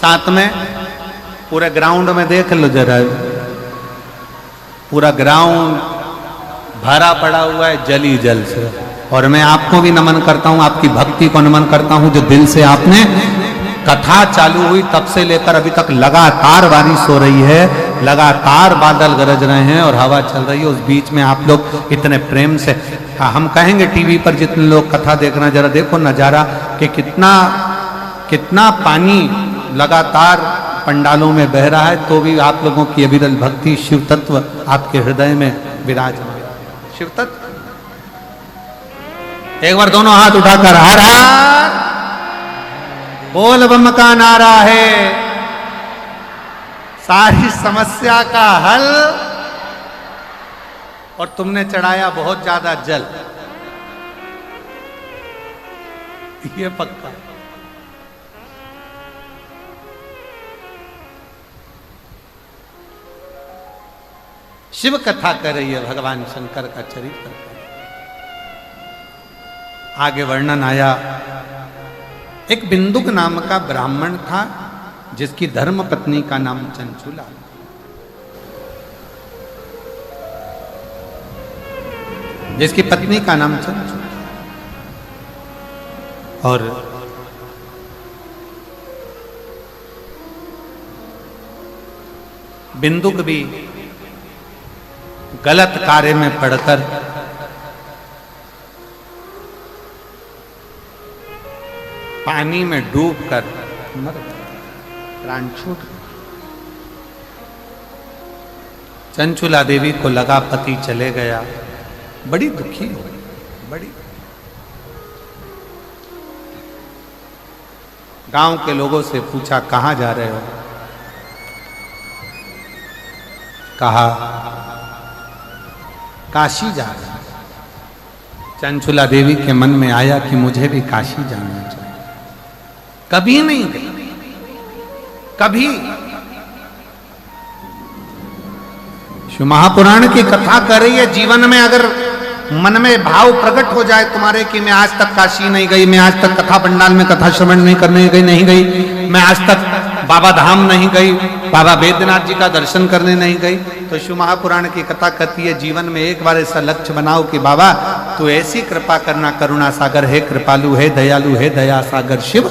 साथ में पूरे ग्राउंड में देख लो जरा, पूरा ग्राउंड भरा पड़ा हुआ है जल ही जल से। और मैं आपको भी नमन करता हूं, आपकी भक्ति को नमन करता हूं, जो दिल से आपने कथा चालू हुई तब से लेकर अभी तक लगातार बारिश हो रही है, लगातार बादल गरज रहे हैं और हवा चल रही है। उस बीच में आप लोग इतने प्रेम से, हम कहेंगे टीवी पर जितने लोग कथा देख रहे हैं, जरा देखो नजारा कि कितना कितना पानी लगातार पंडालों में बह रहा है, तो भी आप लोगों की अविरल भक्ति, शिव तत्व आपके हृदय में विराजमान। शिव तत्व, एक बार दोनों हाथ उठाकर हर हर बोल बम का नारा है, सारी समस्या का हल। और तुमने चढ़ाया बहुत ज्यादा जल, ये पक्का। शिव कथा कर रही है, भगवान शंकर का चरित्र। आगे वर्णन आया, एक बिंदुक नाम का ब्राह्मण था जिसकी धर्म पत्नी का नाम चंचुला, जिसकी पत्नी का नाम चंचुला। और बिंदुक भी गलत कार्य में पड़कर पानी में डूबकर मर गया, प्राण छूट गया। चंचुला देवी को लगा पति चले गया, बड़ी दुखी हो गई, बड़ी। गांव के लोगों से पूछा कहां जा रहे हो? कहा काशी जा रहे हैं। चंचुला देवी के मन में आया कि मुझे भी काशी जाना चाहिए। कभी नहीं गई, कभी। शिव महापुराण की कथा कर रही है, जीवन में अगर मन में भाव प्रकट हो जाए तुम्हारे कि मैं आज तक काशी नहीं गई, मैं आज तक कथा पंडाल में कथा श्रवण नहीं करने गई, नहीं गई, मैं आज तक बाबा धाम नहीं गई, बाबा बैद्यनाथ जी का दर्शन करने नहीं गई, तो शिव महापुराण की कथा कहती है जीवन में एक बार ऐसा लक्ष्य बनाओ कि बाबा तू ऐसी कृपा करना, करुणा सागर है, कृपालु है, दयालु है, दया सागर शिव,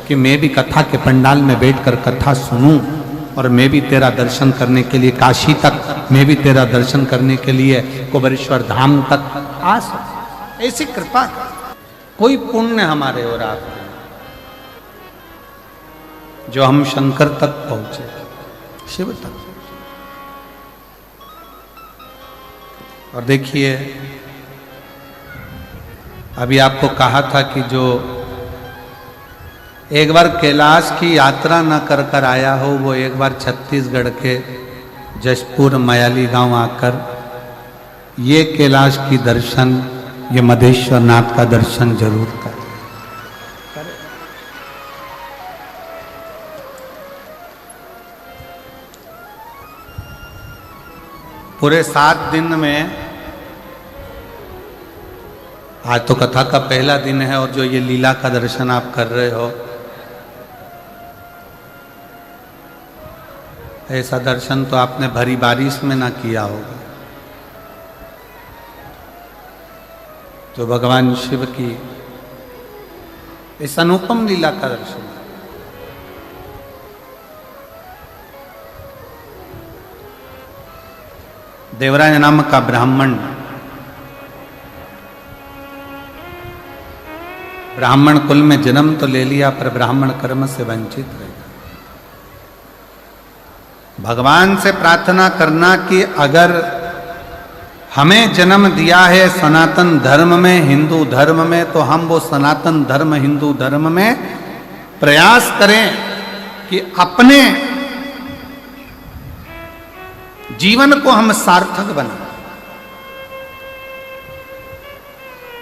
कि मैं भी कथा के पंडाल में बैठकर कथा सुनूं और मैं भी तेरा दर्शन करने के लिए काशी तक, मैं भी तेरा दर्शन करने के लिए कुबेरेश्वर धाम तक आ सकूं। ऐसी कृपा कोई पुण्य हमारे और आपके, जो हम शंकर तक पहुंचे, शिव तक। और देखिए अभी आपको कहा था कि जो एक बार कैलाश की यात्रा न कर कर आया हो, वो एक बार छत्तीसगढ़ के जशपुर मयाली गांव आकर ये कैलाश की दर्शन, ये मधेश्वर नाथ का दर्शन जरूर कर। पूरे 7 दिन में, आज तो कथा का पहला दिन है और जो ये लीला का दर्शन आप कर रहे हो, ऐसा दर्शन तो आपने भरी बारिश में ना किया होगा। तो भगवान शिव की इस अनुपम लीला का दर्शन, देवराज नाम का ब्राह्मण, ब्राह्मण कुल में जन्म तो ले लिया पर ब्राह्मण कर्म से वंचित रह गया। भगवान से प्रार्थना करना कि अगर हमें जन्म दिया है सनातन धर्म में, हिंदू धर्म में, तो हम वो सनातन धर्म हिंदू धर्म में प्रयास करें कि अपने जीवन को हम सार्थक बनाएं,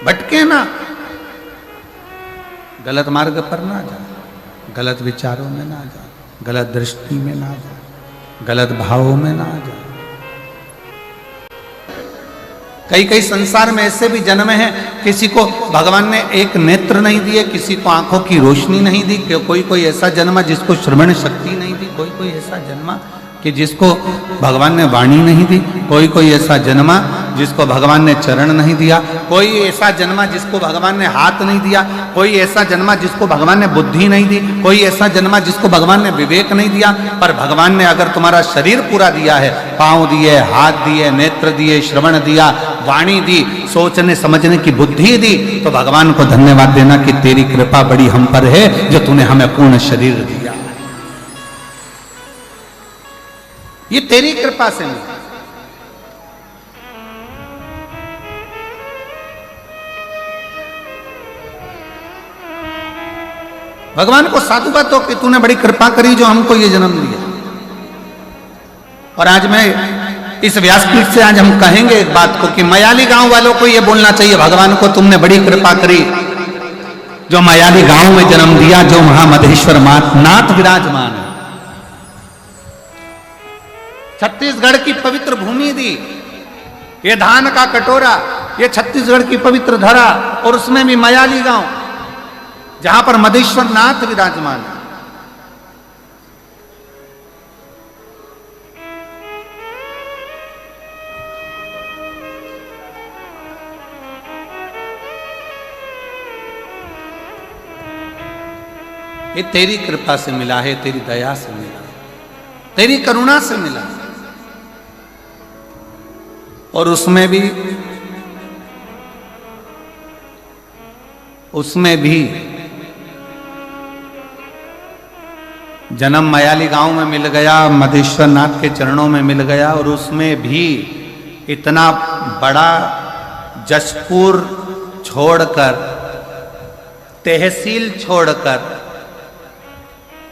भटके ना, गलत मार्ग पर ना जाए, गलत विचारों में ना जाए, गलत दृष्टि में ना जाए, गलत भावों में ना जाए। कई कई संसार में ऐसे भी जन्म हैं, किसी को भगवान ने एक नेत्र नहीं दिए, किसी को आंखों की रोशनी नहीं दी, कोई कोई ऐसा जन्मा जिसको श्रवण शक्ति नहीं दी, कोई कोई ऐसा जन्मा कि जिसको भगवान ने वाणी नहीं दी, कोई कोई ऐसा जन्मा जिसको भगवान ने चरण नहीं दिया, कोई ऐसा जन्मा जिसको भगवान ने हाथ नहीं दिया, कोई ऐसा जन्मा जिसको भगवान ने बुद्धि नहीं दी, कोई ऐसा जन्मा जिसको भगवान ने विवेक नहीं दिया। पर भगवान ने अगर तुम्हारा शरीर पूरा दिया है, पांव दिए, हाथ दिए, नेत्र दिए, श्रवण दिया, वाणी दी, सोचने समझने की बुद्धि दी, तो भगवान को धन्यवाद देना कि तेरी कृपा बड़ी हम पर है जो तूने हमें पूर्ण शरीर दिया। ये तेरी कृपा से मिला। भगवान को साधुवाद हो कि तूने बड़ी कृपा करी जो हमको ये जन्म दिया। और आज मैं इस व्यासपीठ से आज हम कहेंगे एक बात को कि मयाली गांव वालों को ये बोलना चाहिए, भगवान को तुमने बड़ी कृपा करी जो मयाली गांव में जन्म दिया, जो महामधेश्वर नाथ विराजमान है। छत्तीसगढ़ की पवित्र भूमि दी, ये धान का कटोरा, ये छत्तीसगढ़ की पवित्र धरा, और उसमें भी मयाली गांव जहां पर मधेश्वर नाथ विराजमान है। ये तेरी कृपा से मिला है, तेरी दया से मिला है, तेरी करुणा से मिला है। और उसमें भी जन्म मयाली गांव में मिल गया, मधेश्वर नाथ के चरणों में मिल गया, और उसमें भी इतना बड़ा जशपुर छोड़कर, तहसील छोड़कर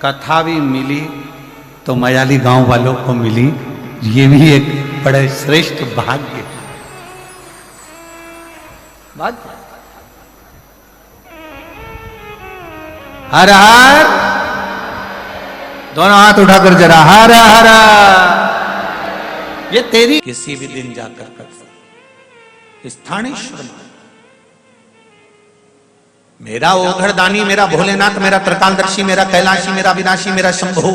कथा भी मिली तो मयाली गांव वालों को मिली। ये भी एक बड़े श्रेष्ठ भाग्य। हर हर, दोनों हाथ उठाकर जरा हर हर। ये तेरी किसी भी दिन जाकर कर स्थानेश्वर, मेरा ओघड़दानी, मेरा भोलेनाथ, मेरा त्रिकालदर्शी, मेरा कैलाशी, मेरा विनाशी, मेरा शंभु,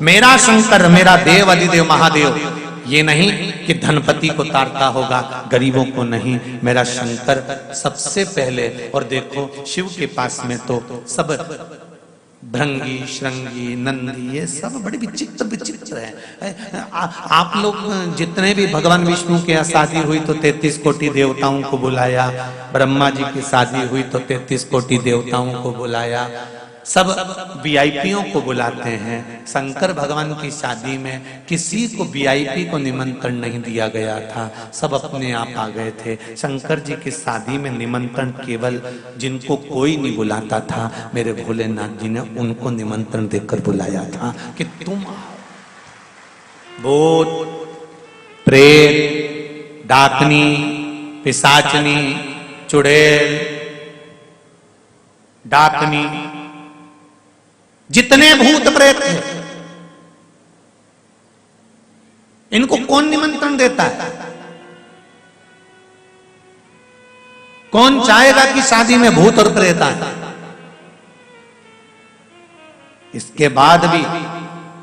मेरा शंकर, मेरा देव अधिदेव महादेव। ये नहीं कि धनपति को तारता होगा, गरीबों को नहीं। मेरा शंकर सबसे पहले। और देखो शिव के पास में तो सब भृंगी, श्रृंगी, नंदी, ये सब बड़े विचित्र विचित्र है। आप लोग जितने भी, भगवान विष्णु के यहाँ शादी हुई तो 33 कोटि देवताओं को बुलाया, ब्रह्मा जी की शादी हुई तो 33 कोटि देवताओं को बुलाया, सब वीआईपियों को बुलाते हैं। शंकर भगवान की शादी में किसी को वीआईपी को निमंत्रण नहीं दिया गया था, सब अपने आप आ गए थे। शंकर जी की शादी में निमंत्रण केवल जिनको कोई नहीं बुलाता था, मेरे भोलेनाथ जी ने उनको निमंत्रण देकर बुलाया था कि तुम भूत, प्रेत, डाकनी, पिशाचनी, चुड़ैल, डाकनी, जितने भूत प्रेत हैं, इनको कौन निमंत्रण देता है? कौन चाहेगा कि शादी में भूत और प्रेत आए? इसके बाद भी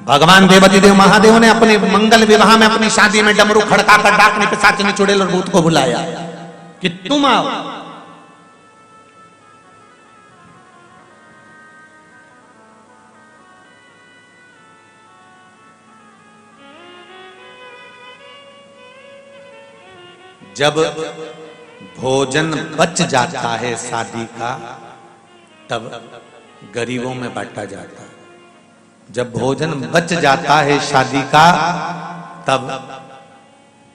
भगवान देवती देव महादेव ने अपने मंगल विवाह में अपनी शादी में डमरू खड़काकर डाकनी, पिशाचनी, चुड़ैल और भूत को बुलाया कि तुम आओ। जब भोजन बच जाता है शादी का, तब गरीबों में बांटा जाता है। जब भोजन बच जाता है शादी का, तब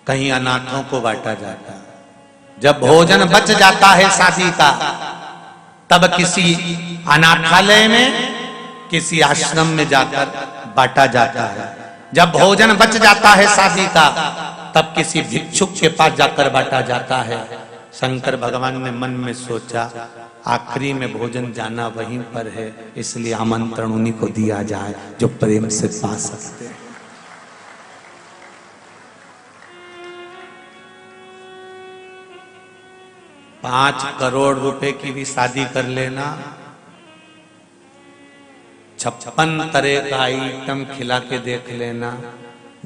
कहीं अनाथों को बांटा जाता है। जब भोजन बच जाता है शादी का, तब किसी अनाथालय में, किसी आश्रम में जाकर बांटा जाता है। जब भोजन बच जाता है शादी का, तब किसी भिक्षुक के पास जाकर बांटा जाता है। शंकर भगवान ने मन में सोचा, आखिरी में भोजन जाना वहीं पर है, इसलिए आमंत्रण उन्हीं को दिया जाए जो प्रेम से पा सकते हैं। ₹5 करोड़ की भी शादी कर लेना, 56 तरह का आइटम खिला के देख लेना,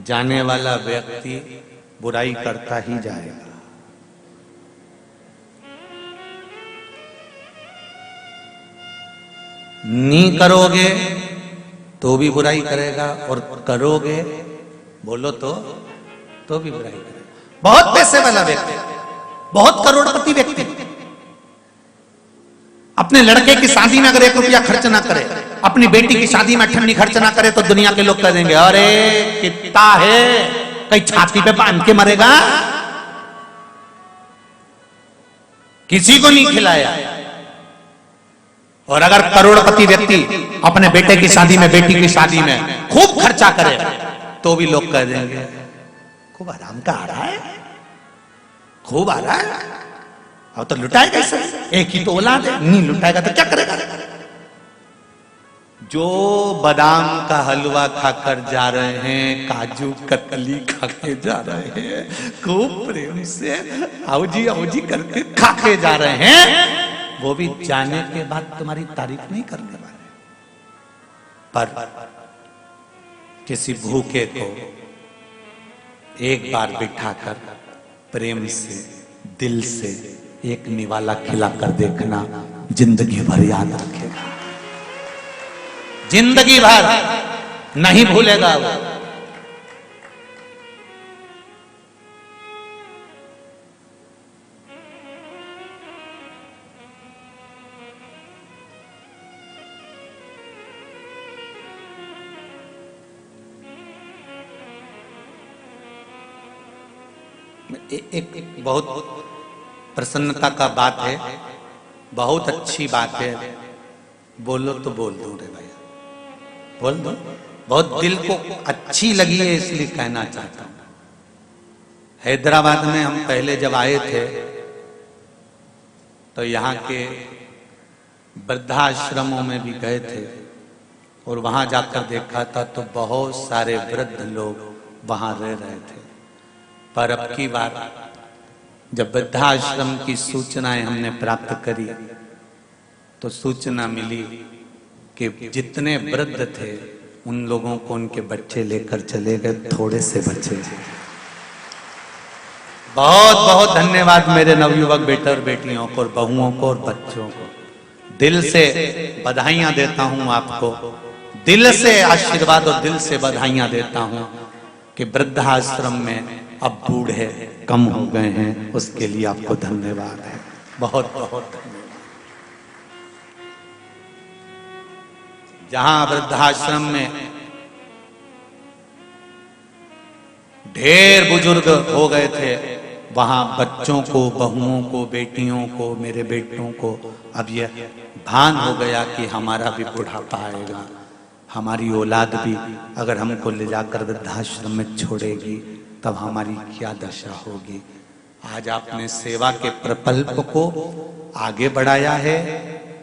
जाने वाला व्यक्ति बुराई करता ही जाएगा। नहीं करोगे तो भी बुराई करेगा, और करोगे बोलो तो भी बुराई करेगा। बहुत पैसे वाला व्यक्ति, बहुत करोड़पति व्यक्ति अपने लड़के की शादी में अगर 1 रुपया खर्च ना करे, अपनी बेटी की शादी में ठन्नी खर्च ना करे, तो दुनिया के लोग कह देंगे, अरे कितना है, कहीं छाती पे बांध के मरेगा, किसी को नहीं खिलाया। और अगर करोड़पति व्यक्ति अपने बेटे की शादी में, बेटी की शादी में खूब खर्चा करे, तो भी लोग कह देंगे, खूब आराम का आ रहा है, खूब आ रहा है, अब तो लुटाएगा कैसे, एक ही तो औलाद है, नहीं लुटाएगा तो क्या करेगा। जो बादाम का हलवा खाकर जा रहे हैं, काजू कतली खा के जा रहे हैं, खूब प्रेम से आओ जी करके खा के जा रहे हैं, वो भी जाने के बाद तुम्हारी तारीफ नहीं करने वाले। पर किसी भूखे को एक बार बिठाकर प्रेम से, दिल से एक निवाला खिलाकर देखना, जिंदगी भर याद रखेगा, जिंदगी भर नहीं भूलेगा वो। एक बहुत प्रसन्नता का बात है, बहुत अच्छी बात है, बोलो तो बोल दूं रे भैया, बोल दो, बहुत दिल को अच्छी लगी है इसलिए कहना चाहता हूं। हैदराबाद में हम पहले जब आए थे तो यहाँ के वृद्धाश्रमों में भी गए थे, और वहां जाकर देखा था तो बहुत सारे वृद्ध लोग वहां रह रहे थे। पर अब की बार जब वृद्धाश्रम की सूचनाएं हमने प्राप्त करी, तो सूचना मिली कि जितने वृद्ध थे उन लोगों को उनके बच्चे लेकर चले गए, थोड़े से बच्चे। बहुत बहुत धन्यवाद मेरे नवयुवक बेटे और बेटियों को, और बहुओं को, और बच्चों को। दिल से बधाइयां देता हूं आपको, दिल से आशीर्वाद और दिल से बधाइयां देता हूं कि वृद्धाश्रम में अब बूढ़े कम हो गए हैं, उसके लिए आपको धन्यवाद है, बहुत बहुत धन्यवाद। जहां वृद्धाश्रम में ढेर बुजुर्ग हो गए थे, वहां बच्चों को, बहुओं को, बेटियों को, मेरे बेटों को अब यह भान हो गया कि हमारा भी बुढ़ापा आएगा, हमारी औलाद भी अगर हमको ले जाकर वृद्धाश्रम में छोड़ेगी तब हमारी क्या दशा होगी। आज आपने सेवा के प्रकल्प को आगे बढ़ाया है,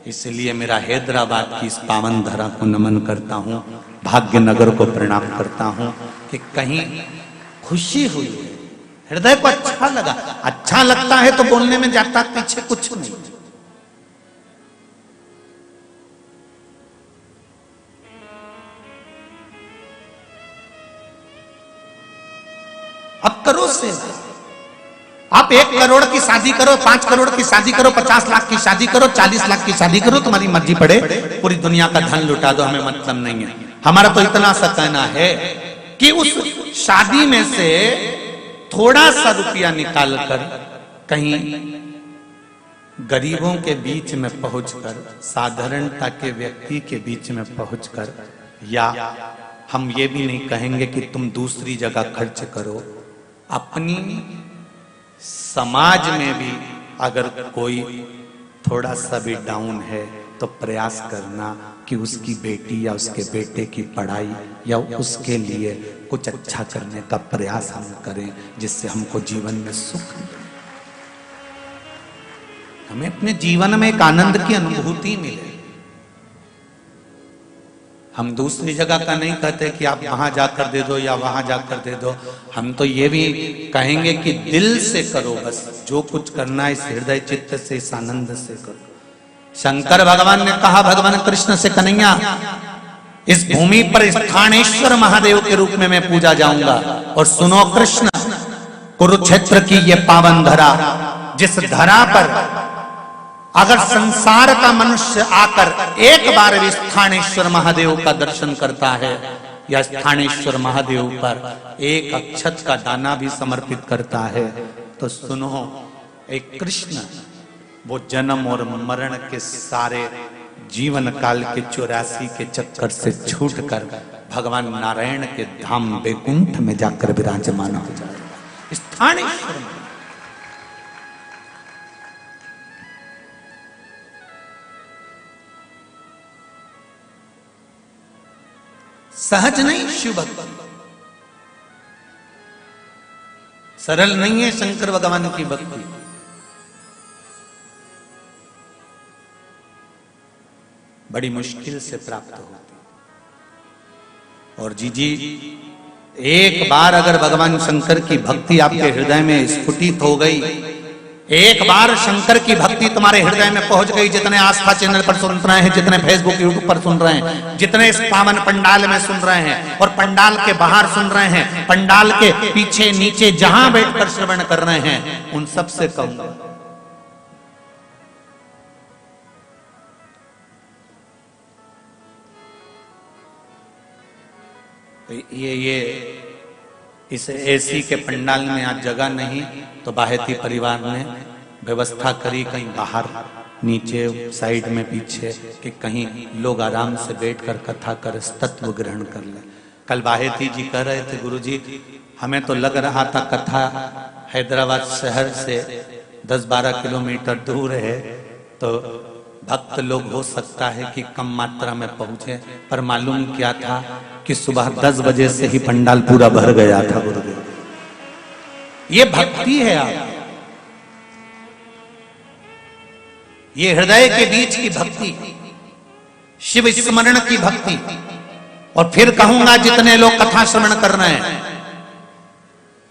इसलिए मेरा हैदराबाद की इस पावन धरा को नमन करता हूं, भाग्यनगर को प्रणाम करता हूं कि कहीं खुशी हुई है, हृदय को अच्छा लगा। अच्छा लगता है तो बोलने में जाता पीछे कुछ नहीं। अब करो सेवा। आप 1 करोड़ की शादी करो, 5 करोड़ की शादी करो, 50 लाख की शादी करो, 40 लाख की शादी करो, तुम्हारी मर्जी पड़े, पूरी दुनिया का धन लुटा दो, हमें मतलब नहीं है। हमारा तो इतना सा कहना है कि उस शादी में से थोड़ा सा रुपया निकाल कर कहीं गरीबों के बीच में पहुंचकर, साधारणता के व्यक्ति के बीच में पहुंचकर, या हम ये भी नहीं कहेंगे कि तुम दूसरी जगह खर्च करो, अपनी समाज में भी अगर कोई थोड़ा सा भी डाउन है तो प्रयास करना कि उसकी बेटी या उसके बेटे की पढ़ाई या उसके लिए कुछ अच्छा करने का प्रयास हम करें, जिससे हमको जीवन में सुख मिले, हमें अपने जीवन में एक आनंद की अनुभूति मिले। हम दूसरी जगह का नहीं कहते कि आप वहां जाकर दे दो या वहां जाकर दे दो, हम तो ये भी कहेंगे कि दिल से करो, बस जो कुछ करना है इस हृदय चित्त से, इस आनंद से करो। शंकर भगवान ने कहा भगवान कृष्ण से, कन्हैया इस भूमि पर स्थानेश्वर महादेव के रूप में मैं पूजा जाऊंगा, और सुनो कृष्ण, कुरुक्षेत्र की ये पावन धरा, जिस धरा पर अगर संसार का मनुष्य आकर एक बार भी स्थानेश्वर महादेव का दर्शन करता है या स्थानेश्वर महादेव पर एक अक्षत का दाना भी समर्पित करता है, तो सुनो, एक कृष्ण वो जन्म और मरण के सारे जीवन काल के 84 के चक्कर से छूटकर भगवान नारायण के धाम वैकुंठ में जाकर विराजमान हो जाएगा। स्थानेश्वर सहज नहीं, शिव भक्ति सरल नहीं है। शंकर भगवान की भक्ति बड़ी मुश्किल से प्राप्त होती, और जी एक बार अगर भगवान शंकर की भक्ति आपके हृदय में स्फुटित हो गई, एक बार शंकर की भक्ति तुम्हारे हृदय में पहुंच गई, जितने आस्था चैनल पर सुन रहे हैं, जितने फेसबुक यूट्यूब पर सुन रहे हैं, जितने इस पावन पंडाल में सुन रहे हैं और पंडाल के बाहर सुन रहे हैं, पंडाल के पीछे नीचे जहां बैठकर श्रवण कर रहे हैं, उन सब से कहूंगा, ये इस एसी के पंडाल में आज जगह नहीं, तो बाहेती परिवार ने व्यवस्था करी कहीं बाहर नीचे साइड में पीछे कि कहीं लोग आराम से बैठकर कथा कर तत्व ग्रहण कर ले। कल बाहेती जी कह रहे थे, गुरुजी हमें तो लग रहा था कथा हैदराबाद शहर से 10-12 किलोमीटर दूर है, तो भक्त लोग हो सकता है कि कम मात्रा में पहुंचे, पर मालूम क्या था कि सुबह 10 बजे से ही पंडाल पूरा भर गया था। गुरुदेव, ये भक्ति है आप, ये हृदय के बीच की भक्ति, शिव स्मरण की भक्ति। और फिर कहूंगा, जितने लोग कथा श्रवण कर रहे हैं,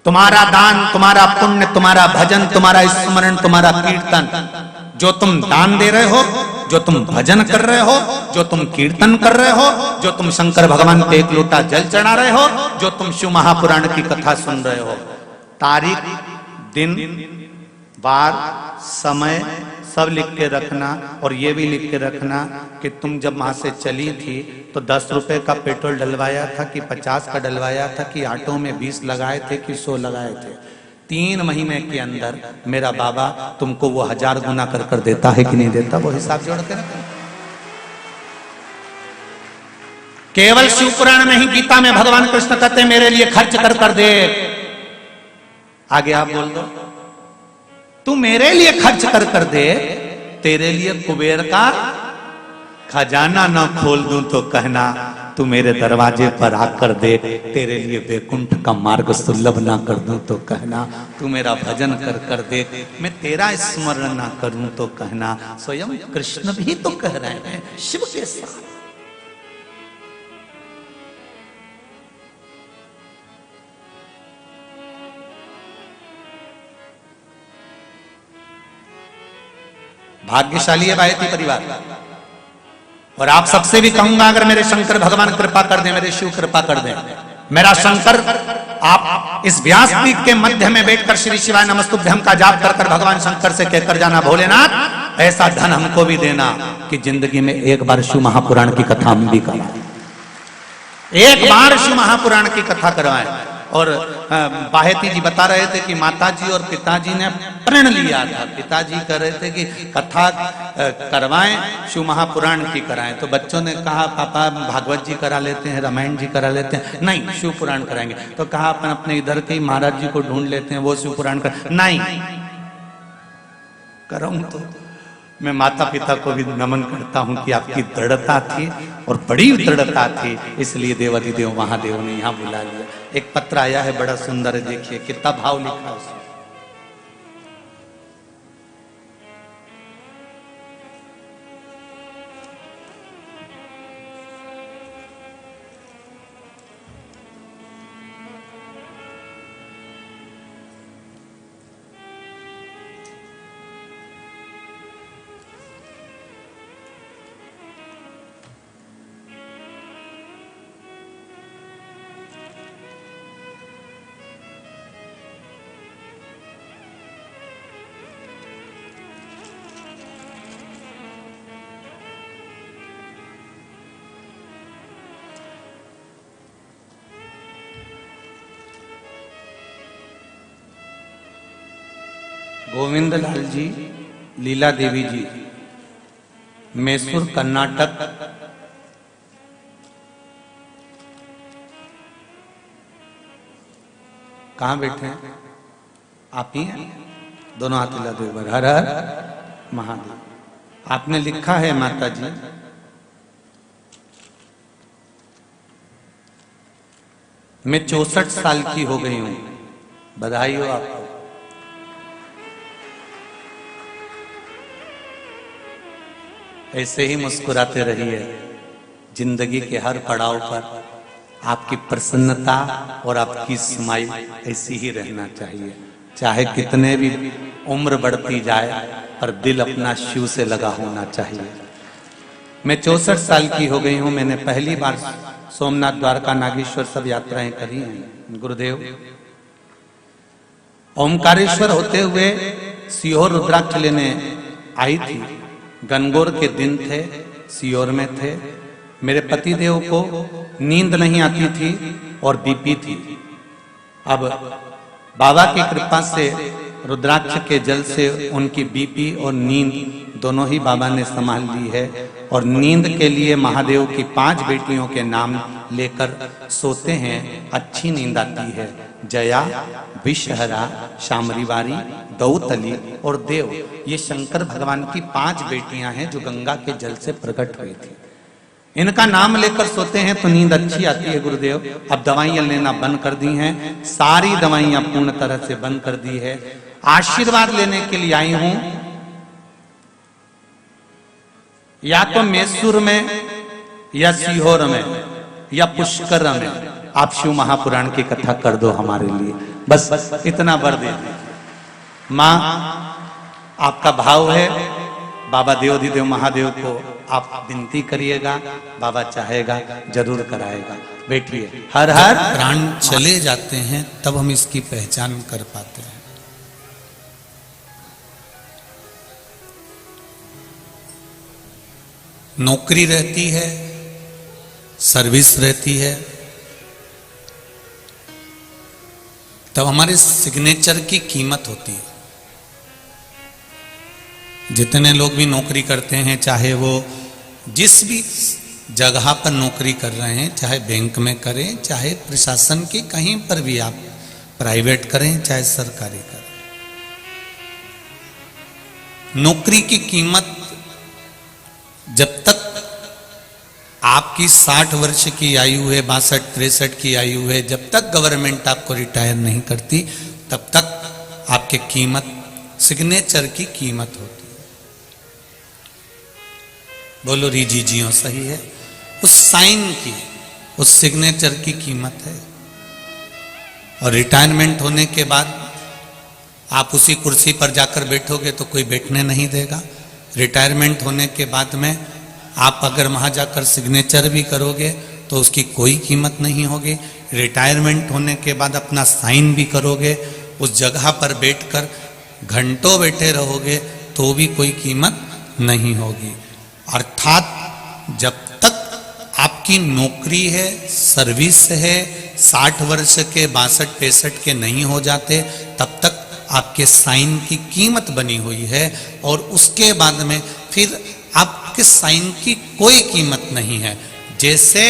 तुम्हारा दान, तुम्हारा पुण्य, तुम्हारा भजन, तुम्हारा स्मरण, तुम्हारा कीर्तन, जो तुम दान दे रहे हो, जो तुम भजन कर रहे हो, जो तुम कीर्तन कर रहे हो, जो तुम शंकर भगवान पे एक लोटा जल चढ़ा रहे हो, जो तुम शिव महापुराण की कथा सुन रहे हो, तारीख, दिन, बार, समय सब लिख के रखना। और ये भी लिख के रखना कि तुम जब वहां से चली थी तो 10 रुपए का पेट्रोल डलवाया था कि 50 का डलवाया था, कि ऑटो में 20 लगाए थे कि 100 लगाए थे। 3 महीने के अंदर मेरा बाबा तुमको वो 1000 गुना कर कर देता है कि नहीं देता, वो हिसाब जोड़ के रखना। केवल शिव पुराण में ही गीता में भगवान कृष्ण कहते मेरे लिए खर्च कर कर दे। आगे आप बोल दो, तू मेरे लिए खर्च कर कर दे, तेरे लिए कुबेर का खजाना न खोल दूं तो कहना, तू मेरे दरवाजे पर आकर दे, तेरे लिए वैकुंठ का मार्ग सुलभ ना कर दूं तो कहना, तू मेरा भजन कर कर दे, मैं तेरा स्मरण ना करूं तो कहना। स्वयं कृष्ण भी तो कह रहे हैं शिव के साथ। भाग्यशाली है बायती परिवार। और आप सबसे भी कहूंगा, अगर मेरे शंकर भगवान कृपा कर दे, मेरे शिव कृपा कर दे, मेरा शंकर आप इस व्यासपीठ के मध्य में बैठकर श्री शिवाय नमस्तुभ्यम का जाप कर कर भगवान शंकर से कहकर जाना, भोलेनाथ ऐसा धन हमको भी देना कि जिंदगी में एक बार शिव महापुराण की कथा हम भी करवाएं, एक बार शिव महापुराण की कथा करवाएं। और बाहेती जी बता रहे थे कि माताजी और पिताजी ने प्रण लिया था। पिताजी कह रहे थे कि कथा करवाएं, शिव महापुराण की कराएं। तो बच्चों ने कहा पापा भागवत जी करा लेते हैं, रामायण जी करा लेते हैं। नहीं, शिव पुराण कराएंगे। तो कहा अपन अपने इधर के महाराज जी को ढूंढ लेते हैं, वो शिव पुराण कर। नहीं करूं तो मैं माता पिता को भी नमन करता हूं कि आपकी दृढ़ता थी और बड़ी दृढ़ता थी, इसलिए देवाधिदेव महादेव ने यहां बुला लिया। एक पत्र आया है बड़ा सुंदर, देखिए कितना भाव लिखा उसमें। गोविंद लाल जी, लीला देवी जी, मैसूर कर्नाटक। कहाँ बैठे हैं आप? ही हैं? दोनों हाथ हिला दो एक बार। हर हर महादेव। आपने लिखा है माता जी, मैं 64 साल की हो गई हूं। बधाई हो आपको। ऐसे ही मुस्कुराते रहिए, जिंदगी के हर पड़ाव पर आपकी प्रसन्नता और आपकी स्माइल ऐसी ही रहना चाहिए। चाहे कितने भी उम्र बढ़ती जाए, पर दिल अपना शिव से लगा होना चाहिए। मैं 64 साल की हो गई हूं। मैंने पहली बार सोमनाथ, द्वारका, नागेश्वर सब यात्राएं करी हैं। गुरुदेव ओमकारेश्वर होते हुए सीहोर रुद्राक्ष लेने आई थी। गनगौर के दिन थे, सीहोर में थे। मेरे पति देव को नींद नहीं आती थी और बीपी थी। अब बाबा की कृपा से रुद्राक्ष के जल से उनकी बीपी और नींद दोनों ही बाबा ने संभाल ली है। और नींद के लिए महादेव की 5 बेटियों के नाम लेकर सोते हैं, अच्छी नींद आती है। जया, विषहरा, शामरीवारी, दौतली और देव, ये शंकर भगवान की 5 बेटियां हैं जो गंगा के जल से प्रकट हुई थी। इनका नाम लेकर सोते हैं तो नींद अच्छी आती है गुरुदेव। अब दवाइयां लेना बंद कर दी हैं, सारी दवाइयां पूर्ण तरह से बंद कर दी है। आशीर्वाद लेने के लिए आई हूं, या तो मैसूर में या सीहोर में या पुष्कर में आप शिव महापुराण की कथा कर दो हमारे लिए, बस इतना वर दे। मां आपका भाव है, बाबा देवाधिदेव महादेव को आप विनती करिएगा, बाबा चाहेगा जरूर कराएगा। बैठिए। हर हर। प्राण चले जाते हैं तब हम इसकी पहचान कर पाते हैं। नौकरी रहती है, सर्विस रहती है, तब हमारे सिग्नेचर की कीमत होती है। जितने लोग भी नौकरी करते हैं, चाहे वो जिस भी जगह पर नौकरी कर रहे हैं, चाहे बैंक में करें, चाहे प्रशासन की कहीं पर भी आप प्राइवेट करें, चाहे सरकारी करें, नौकरी की कीमत जब तक आपकी 60 वर्ष की आयु है, 62-63 की आयु है, जब तक गवर्नमेंट आपको रिटायर नहीं करती तब तक आपके कीमत सिग्नेचर की कीमत होती है। बोलो रीजी जी हो, सही है। उस साइन की, उस सिग्नेचर की कीमत है। और रिटायरमेंट होने के बाद आप उसी कुर्सी पर जाकर बैठोगे तो कोई बैठने नहीं देगा। रिटायरमेंट होने के बाद में आप अगर वहाँ जाकर सिग्नेचर भी करोगे तो उसकी कोई कीमत नहीं होगी। रिटायरमेंट होने के बाद अपना साइन भी करोगे, उस जगह पर बैठकर घंटों बैठे रहोगे तो भी कोई कीमत नहीं होगी। अर्थात जब तक आपकी नौकरी है, सर्विस है, 60 वर्ष के, 62-63 के नहीं हो जाते तब तक आपके साइन की कीमत बनी हुई है। और उसके बाद में फिर आपके साइन की कोई कीमत नहीं है। जैसे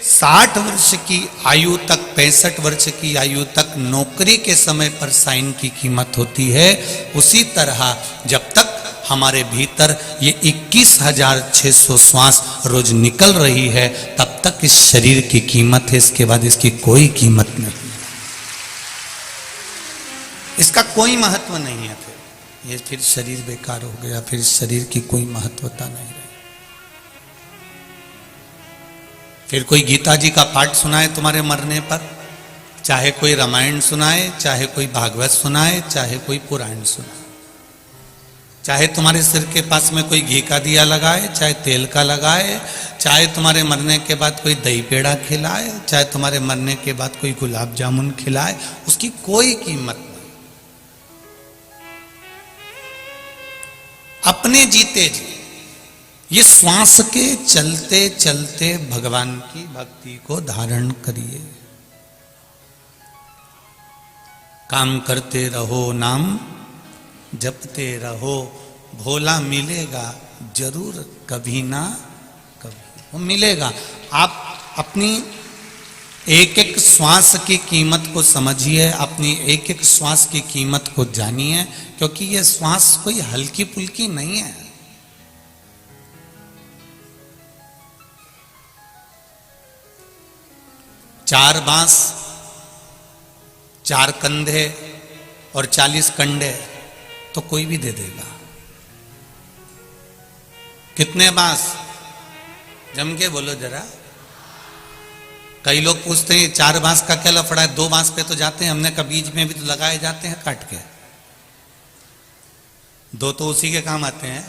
60 वर्ष की आयु तक, 65 वर्ष की आयु तक नौकरी के समय पर साइन की कीमत होती है, उसी तरह जब तक हमारे भीतर ये 21,600 श्वास रोज निकल रही है तब तक इस शरीर की कीमत है। इसके बाद इसकी कोई कीमत नहीं, इसका कोई महत्व नहीं है। फिर शरीर बेकार हो गया, फिर शरीर की कोई महत्वता नहीं रही। फिर कोई गीता जी का पाठ सुनाए तुम्हारे मरने पर, चाहे कोई रामायण सुनाए, चाहे कोई भागवत सुनाए, चाहे कोई पुराण सुनाए, चाहे तुम्हारे सिर के पास में कोई घी का दिया लगाए, चाहे तेल का लगाए, चाहे तुम्हारे मरने के बाद कोई दही पेड़ा खिलाए, चाहे तुम्हारे मरने के बाद कोई गुलाब जामुन खिलाए, उसकी कोई कीमत नहीं। अपने जीते जी ये श्वास के चलते चलते भगवान की भक्ति को धारण करिए। काम करते रहो, नाम जपते रहो, भोला मिलेगा जरूर, कभी ना कभी वो मिलेगा। आप अपनी एक एक श्वास की कीमत को समझिए, अपनी एक एक श्वास की कीमत को जानिए, क्योंकि ये श्वास कोई हल्की फुल्की नहीं है। चार बांस, 4 कंधे और 40 कंडे तो कोई भी दे देगा। कितने बांस? जम के बोलो जरा। कई लोग पूछते हैं 4 बांस का क्या लफड़ा है, 2 बांस पे तो जाते हैं। हमने कहा बीज में भी तो लगाए जाते हैं काट के। 2 तो उसी के काम आते हैं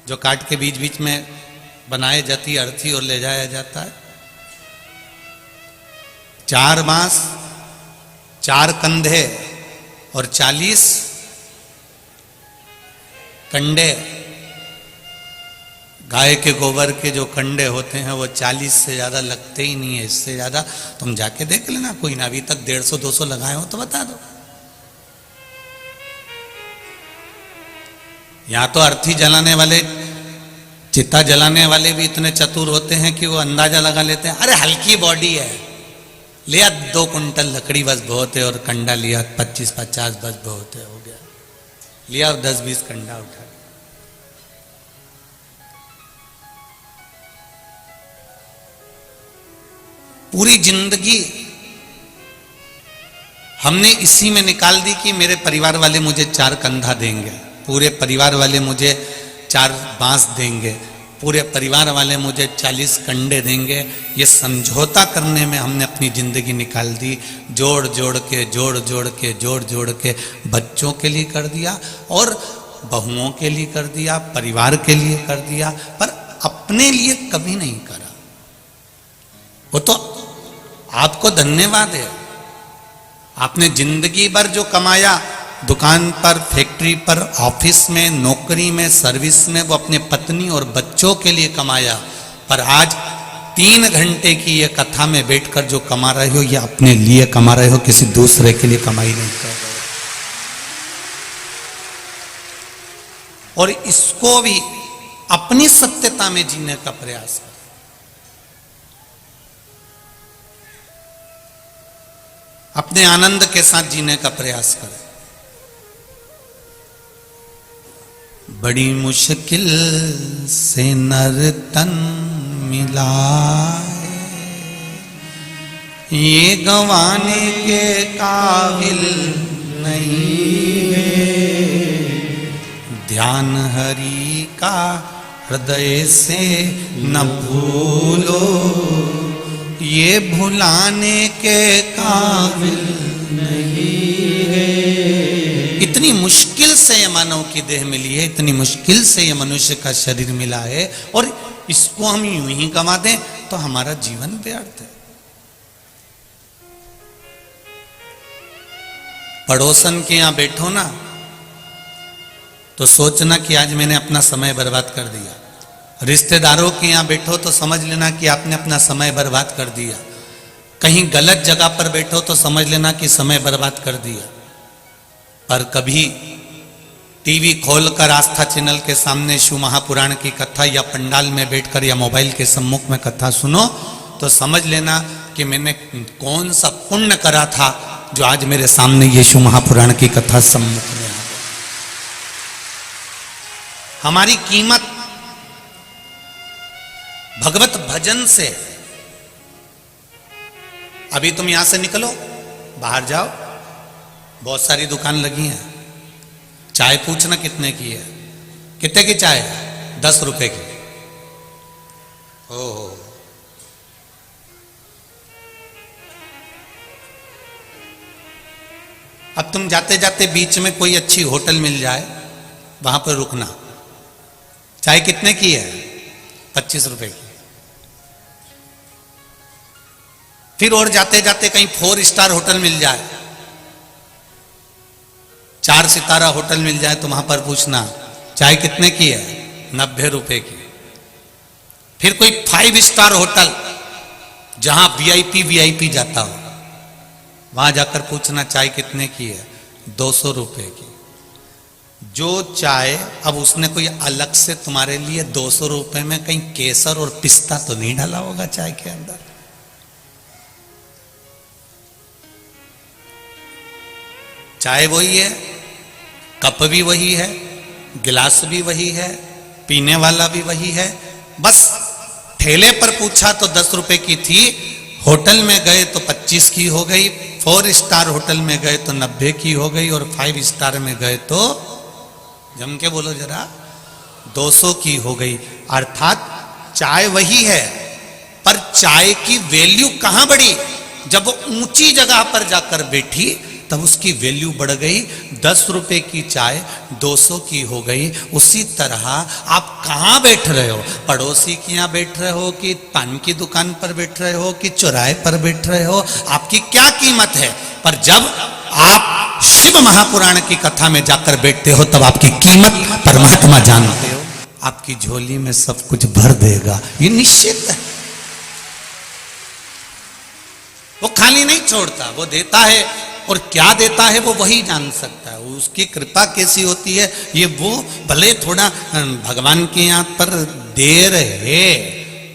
जो काट के बीच बीच में बनाए जाती है अर्थी और ले जाया जाता है। 4 बांस, 4 कंधे और 40 कंडे। गाय के गोबर के जो कंडे होते हैं वो 40 से ज्यादा लगते ही नहीं है। इससे ज्यादा तुम जाके देख लेना, कोई ना अभी तक 150-200 लगाए हो तो बता दो। यहां तो अर्थी जलाने वाले, चिता जलाने वाले भी इतने चतुर होते हैं कि वो अंदाजा लगा लेते हैं, अरे हल्की बॉडी है, लिया 2 कुंटल लकड़ी बस बहुत है, और कंडा लिया 25-50 बस बहुत है, हो गया। लिया 10-20 कंडा उठा। पूरी जिंदगी हमने इसी में निकाल दी कि मेरे परिवार वाले मुझे 4 कंधा देंगे, पूरे परिवार वाले मुझे 4 बांस देंगे, पूरे परिवार वाले मुझे 40 कंडे देंगे। ये समझौता करने में हमने अपनी जिंदगी निकाल दी। जोड़ जोड़ के जोड़ जोड़ के जोड़ जोड़ के बच्चों के लिए कर दिया और बहुओं के लिए कर दिया, परिवार के लिए कर दिया, पर अपने लिए कभी नहीं करा। वो तो आपको धन्यवाद है, आपने जिंदगी भर जो कमाया, दुकान पर, फैक्ट्री पर, ऑफिस में, नौकरी में, सर्विस में, वो अपने पत्नी और बच्चों के लिए कमाया। पर आज 3 घंटे की ये कथा में बैठकर जो कमा रहे हो, ये अपने लिए कमा रहे हो, किसी दूसरे के लिए कमाई नहीं कर रहे। और इसको भी अपनी सत्यता में जीने का प्रयास करें। अपने आनंद के साथ जीने का प्रयास करें। बड़ी मुश्किल से नर तन मिला, ये गंवाने के काबिल नहीं है। ध्यान हरि का हृदय से न भूलो, ये भुलाने के काबिल नहीं है। इतनी मुश्किल से ये मानव की देह मिली है, इतनी मुश्किल से ये मनुष्य का शरीर मिला है, और इसको हम यूं ही गंवा दें तो हमारा जीवन व्यर्थ है। पड़ोसन के यहां बैठो ना तो सोचना कि आज मैंने अपना समय बर्बाद कर दिया। रिश्तेदारों के यहां बैठो तो समझ लेना कि आपने अपना समय बर्बाद कर दिया। कहीं गलत जगह पर बैठो तो समझ लेना कि समय बर्बाद कर दिया। पर कभी टीवी खोलकर आस्था चैनल के सामने शिव महापुराण की कथा या पंडाल में बैठकर या मोबाइल के सम्मुख में कथा सुनो तो समझ लेना कि मैंने कौन सा पुण्य करा था जो आज मेरे सामने ये शिव महापुराण की कथा सम्मुख में आ गई। हमारी कीमत भगवत भजन से। अभी तुम यहां से निकलो, बाहर जाओ, बहुत सारी दुकान लगी हैं। चाय पूछना कितने की है, कितने की चाय? 10 रुपए की। ओहो, अब तुम जाते जाते बीच में कोई अच्छी होटल मिल जाए, वहां पर रुकना। चाय कितने की है? 25 रुपए की। फिर और जाते जाते कहीं 4 स्टार होटल मिल जाए, 4 सितारा होटल मिल जाए तो वहां पर पूछना चाय कितने की है? 90 रुपए की। फिर कोई 5 स्टार होटल जहां वीआईपी जाता हो, वहां जाकर पूछना चाय कितने की है? 200 रुपए की। जो चाय, अब उसने कोई अलग से तुम्हारे लिए 200 रुपए में कहीं केसर और पिस्ता तो नहीं डाला होगा चाय के अंदर। चाय वही है, कप भी वही है, गिलास भी वही है, पीने वाला भी वही है। बस ठेले पर पूछा तो 10 रुपए की थी, होटल में गए तो 25 की हो गई, 4 स्टार होटल में गए तो 90 की हो गई, और 5 स्टार में गए तो जम के बोलो जरा 200 की हो गई। अर्थात चाय वही है, पर चाय की वैल्यू कहां बढ़ी? जब वो ऊंची जगह पर जाकर बैठी तब उसकी वैल्यू बढ़ गई। 10 रुपए की चाय 200 की हो गई। उसी तरह आप कहां बैठ रहे हो? पड़ोसी के यहां बैठ रहे हो कि पान की दुकान पर बैठ रहे हो कि चौराहे पर बैठ रहे हो, आपकी क्या कीमत है? पर जब आप शिव महापुराण की कथा में जाकर बैठते हो तब आपकी कीमत परमात्मा जानते हो। आपकी झोली में सब कुछ भर देगा, ये निश्चित है। वो खाली नहीं छोड़ता, वो देता है, और क्या देता है वो वही जान सकता है। उसकी कृपा कैसी होती है ये वो भले थोड़ा भगवान के यहाँ पर देर है,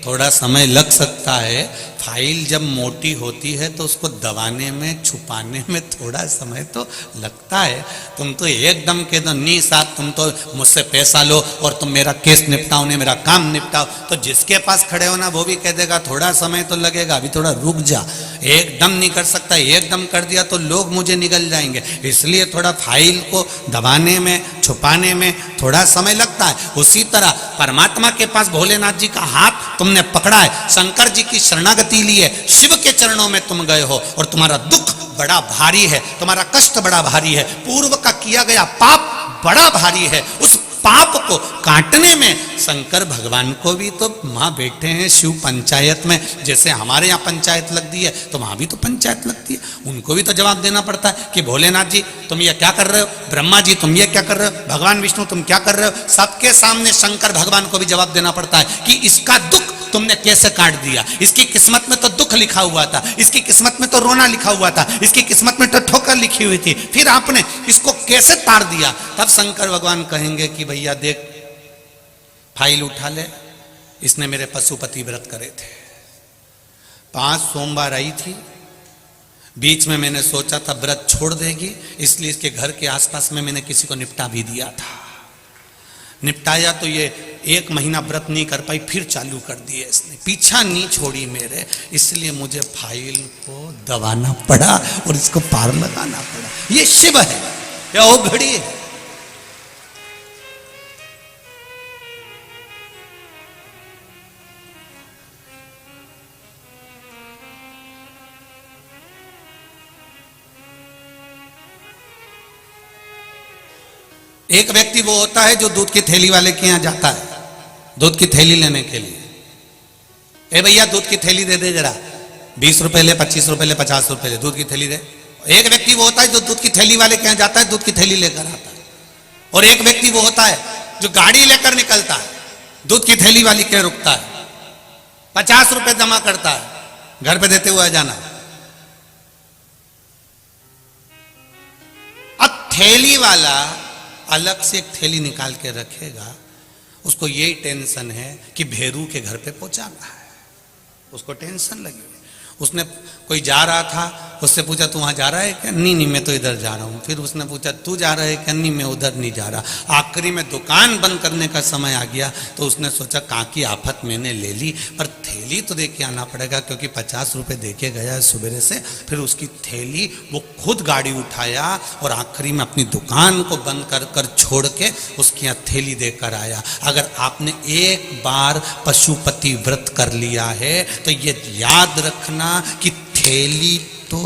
थोड़ा समय लग सकता है। फाइल जब मोटी होती है तो उसको दबाने में, छुपाने में थोड़ा समय तो लगता है। तुम तो एकदम के दो नहीं साथ, तुम तो मुझसे पैसा लो और तुम मेरा केस निपटाओ, ने मेरा काम निपटाओ, तो जिसके पास खड़े हो ना वो भी कह देगा थोड़ा समय तो लगेगा, अभी थोड़ा रुक जा। एकदम नहीं कर सकता, एकदम कर दिया तो लोग मुझे निगल जाएंगे, इसलिए थोड़ा फाइल को दबाने में, छुपाने में थोड़ा समय लगता है। उसी तरह परमात्मा के पास भोलेनाथ जी का हाथ तुमने पकड़ा है, शंकर जी की शरणागति लिए, शिव के चरणों में तुम गए हो, और तुम्हारा दुख बड़ा भारी है, तुम्हारा कष्ट बड़ा भारी है, पूर्व का किया गया पाप बड़ा भारी है। उस पाप को काटने में शंकर भगवान को भी तो वहां बैठे हैं शिव पंचायत में। जैसे हमारे यहाँ पंचायत लगती है तो वहां भी तो पंचायत लगती है, उनको भी तो जवाब देना पड़ता है कि भोलेनाथ जी तुम ये क्या कर रहे हो, ब्रह्मा जी तुम ये क्या कर रहे हो, भगवान विष्णु तुम क्या कर रहे हो। सबके सामने शंकर भगवान को भी जवाब देना पड़ता है कि इसका दुख तुमने कैसे काट दिया। इसकी किस्मत में तो दुख लिखा हुआ था, इसकी किस्मत में तो रोना लिखा हुआ था, इसकी किस्मत में तो ठोकर लिखी हुई थी, फिर आपने इसको कैसे तार दिया। तब शंकर भगवान कहेंगे कि भैया देख, फाइल उठा ले, इसने मेरे पशुपति व्रत करे थे, 5 सोमवार आई थी, बीच में मैंने सोचा था व्रत छोड़ देगी, इसलिए इसके घर के आसपास में मैंने किसी को निपटा भी दिया था। निपटाया तो ये 1 महीना व्रत नहीं कर पाई, फिर चालू कर दिए इसने, पीछा नहीं छोड़ी मेरे, इसलिए मुझे फाइल को दबाना पड़ा और इसको पार लगाना पड़ा। ये शिव है या वो घड़ी है? एक व्यक्ति वो होता है जो दूध की थैली वाले के यहां जाता है दूध की थैली लेने के लिए। ए भैया दूध की थैली दे दे जरा, 20 रुपए ले, 25 रुपए ले, 50 रुपए ले, दूध की थैली दे। एक व्यक्ति वो होता है जो दूध की थैली वाले के यहां जाता है, दूध की थैली लेकर आता है। और एक व्यक्ति वो होता है जो गाड़ी लेकर निकलता है, दूध की थैली वाली के रुकता है, 50 रुपए जमा करता है, घर पे देते हुए जाना। अब थैली वाला अलग से एक थैली निकाल के रखेगा, उसको यही टेंशन है कि भेरू के घर पे पहुंचाना है, उसको टेंशन लगी। उसने कोई जा रहा था, उससे पूछा तू वहां जा रहा है क्या? नहीं नहीं मैं तो इधर जा रहा हूं। फिर उसने पूछा तू जा रहा है क्या? नहीं मैं उधर नहीं जा रहा। आखिरी में दुकान बंद करने का समय आ गया तो उसने सोचा कहाँ की आफत मैंने ले ली, पर थैली तो दे के आना पड़ेगा क्योंकि 50 रुपए दे के गया सवेरे से। फिर उसकी थैली वो खुद गाड़ी उठाया और आखिरी में अपनी दुकान को बंद कर कर छोड़ के उसके यहाँ थैली देकर आया। अगर आपने एक बार पशुपति व्रत कर लिया है तो ये याद रखना कि थैली तो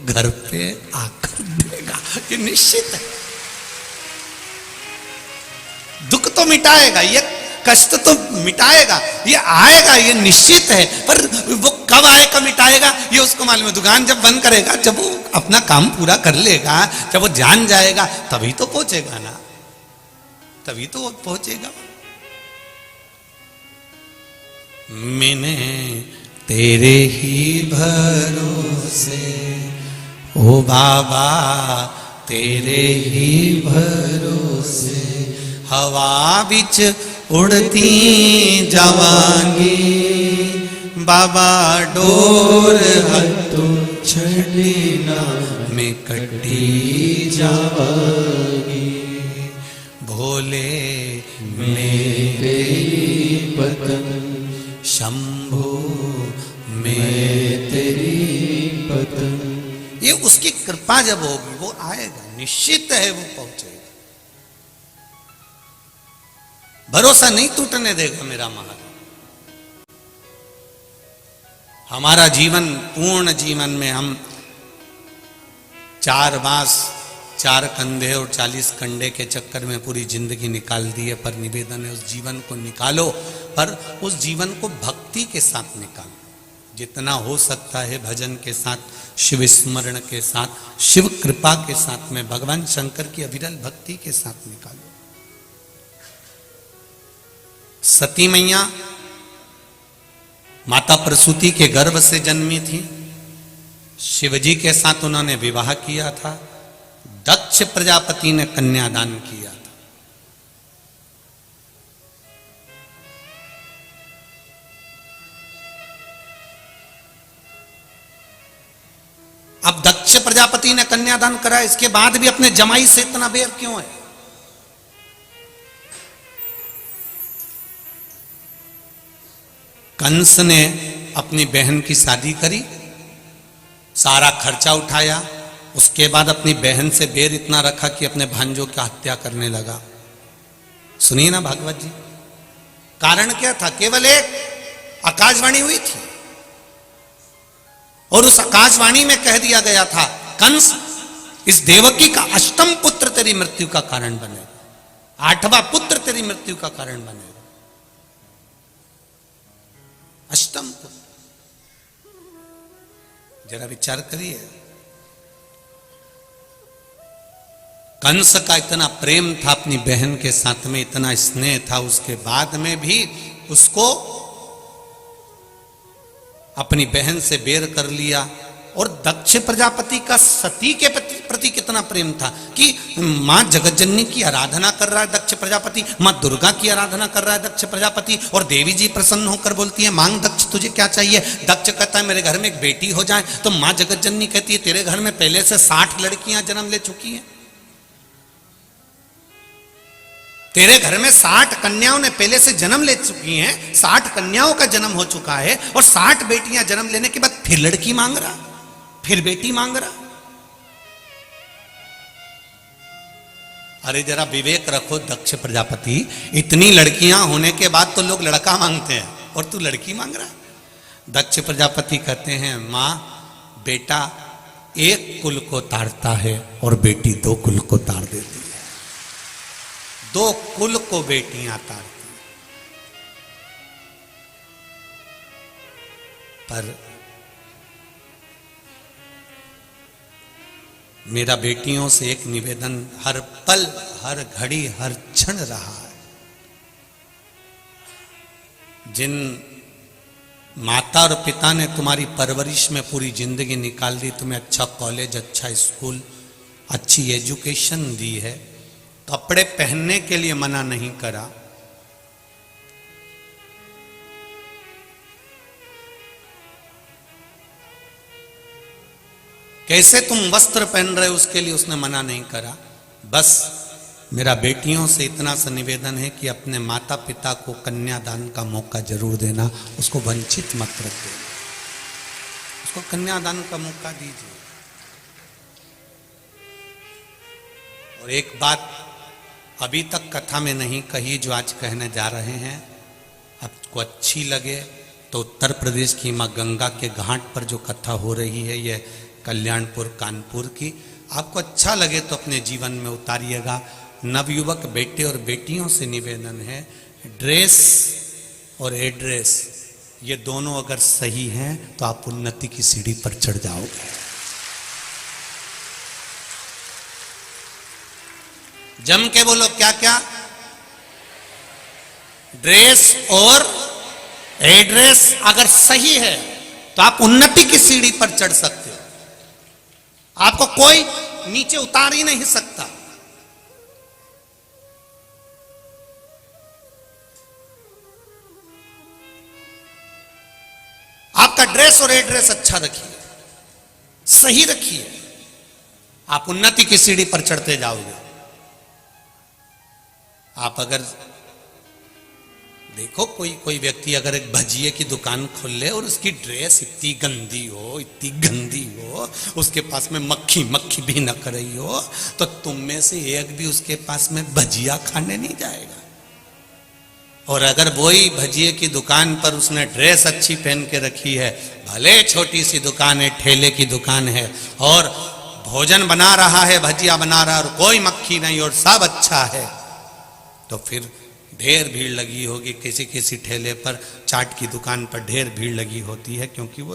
घर पे आकर देगा, ये निश्चित है। दुख तो मिटाएगा, ये कष्ट तो मिटाएगा, ये आएगा, ये निश्चित है। पर वो कब आएगा मिटाएगा ये उसको मालूम है। दुकान जब बंद करेगा, जब वो अपना काम पूरा कर लेगा, जब वो जान जाएगा तभी तो पहुंचेगा ना, तभी तो वो पहुंचेगा। मैंने तेरे ही भरोसे ओ बाबा, तेरे ही भरोसे हवा बिच उड़ती जावांगी, बाबा डोर हथों छड़ी ना मैं कटी जावांगी। भोले मैं तेरी पतन, शंभो मैं तेरी पतन। ये उसकी कृपा जब होगी वो आएगा, निश्चित है वो पहुंचेगा। भरोसा नहीं टूटने देगा मेरा महाराज। हमारा जीवन, पूर्ण जीवन में हम 4 बांस 4 कंधे और 40 कंडे के चक्कर में पूरी जिंदगी निकाल दी है। पर निवेदन है उस जीवन को निकालो, पर उस जीवन को भक्ति के साथ निकालो। जितना हो सकता है भजन के साथ, शिव स्मरण के साथ, शिव कृपा के साथ में, भगवान शंकर की अविरल भक्ति के साथ निकालो। सती मैया माता प्रसूति के गर्भ से जन्मी थी। शिवजी के साथ उन्होंने विवाह किया था। दक्ष प्रजापति ने कन्यादान किया था। अब दक्ष प्रजापति ने कन्यादान करा, इसके बाद भी अपने जमाई से इतना बैर क्यों है? कंस ने अपनी बहन की शादी करी, सारा खर्चा उठाया, उसके बाद अपनी बहन से बैर इतना रखा कि अपने भांजों की हत्या करने लगा। सुनिए ना भागवत जी, कारण क्या था? केवल एक आकाशवाणी हुई थी और उस आकाशवाणी में कह दिया गया था कंस इस देवकी का 8वां पुत्र तेरी मृत्यु का कारण बने, 8वां पुत्र तेरी मृत्यु का कारण बने। 8वां पुत्र, जरा विचार करिए। कंस का इतना प्रेम था अपनी बहन के साथ में, इतना स्नेह था, उसके बाद में भी उसको अपनी बहन से बैर कर लिया। और दक्ष प्रजापति का सती के प्रति प्रति कितना प्रेम था कि माँ जगतजननी की आराधना कर रहा है दक्ष प्रजापति, माँ दुर्गा की आराधना कर रहा है दक्ष प्रजापति, और देवी जी प्रसन्न होकर बोलती है मांग दक्ष तुझे क्या चाहिए। दक्ष कहता है मेरे घर में एक बेटी हो जाए। तो माँ जगतजननी कहती है तेरे घर में पहले से 60 लड़कियां जन्म ले चुकी हैं, तेरे घर में 60 कन्याओं ने पहले से जन्म ले चुकी हैं, 60 कन्याओं का जन्म हो चुका है, और 60 बेटियां जन्म लेने के बाद फिर लड़की मांग रहा, फिर बेटी मांग रहा। अरे जरा विवेक रखो दक्ष प्रजापति, इतनी लड़कियां होने के बाद तो लोग लड़का मांगते हैं और तू लड़की मांग रहा। दक्ष प्रजापति कहते हैं मां बेटा एक कुल को तारता है और बेटी 2 कुल को तार देती है, 2 कुल को बेटियां तारती। पर मेरा बेटियों से एक निवेदन हर पल हर घड़ी हर क्षण रहा है, जिन माता और पिता ने तुम्हारी परवरिश में पूरी जिंदगी निकाल दी, तुम्हें अच्छा कॉलेज, अच्छा स्कूल, अच्छी एजुकेशन दी है, कपड़े पहनने के लिए मना नहीं करा, कैसे तुम वस्त्र पहन रहे हो उसके लिए उसने मना नहीं करा। बस मेरा बेटियों से इतना सा निवेदन है कि अपने माता पिता को कन्यादान का मौका जरूर देना, उसको वंचित मत रख देना, उसको कन्यादान का मौका दीजिए। और एक बात अभी तक कथा में नहीं कही जो आज कहने जा रहे हैं, आपको अच्छी लगे तो उत्तर प्रदेश की माँ गंगा के घाट पर जो कथा हो रही है, ये कल्याणपुर कानपुर की, आपको अच्छा लगे तो अपने जीवन में उतारिएगा। नवयुवक बेटे और बेटियों से निवेदन है, ड्रेस और एड्रेस ये दोनों अगर सही हैं तो आप उन्नति की सीढ़ी पर चढ़ जाओगे। जम के बोलो क्या क्या, ड्रेस और एड्रेस अगर सही है तो आप उन्नति की सीढ़ी पर चढ़ सकते हो, आपको कोई नीचे उतार ही नहीं सकता। आपका ड्रेस और एड्रेस अच्छा रखिए, सही रखिए, आप उन्नति की सीढ़ी पर चढ़ते जाओगे। आप अगर देखो कोई व्यक्ति अगर एक भजिए की दुकान खोल ले और उसकी ड्रेस इतनी गंदी हो, इतनी गंदी हो, उसके पास में मक्खी भी न कर रही हो, तो तुम में से एक भी उसके पास में भजिया खाने नहीं जाएगा। और अगर वही भजिए की दुकान पर उसने ड्रेस अच्छी पहन के रखी है, भले छोटी सी दुकान है, ठेले की दुकान है, और भोजन बना रहा है, भजिया बना रहा है और कोई मक्खी नहीं और सब अच्छा है, तो फिर ढेर भीड़ लगी होगी। किसी किसी ठेले पर, चाट की दुकान पर ढेर भीड़ लगी होती है, क्योंकि वो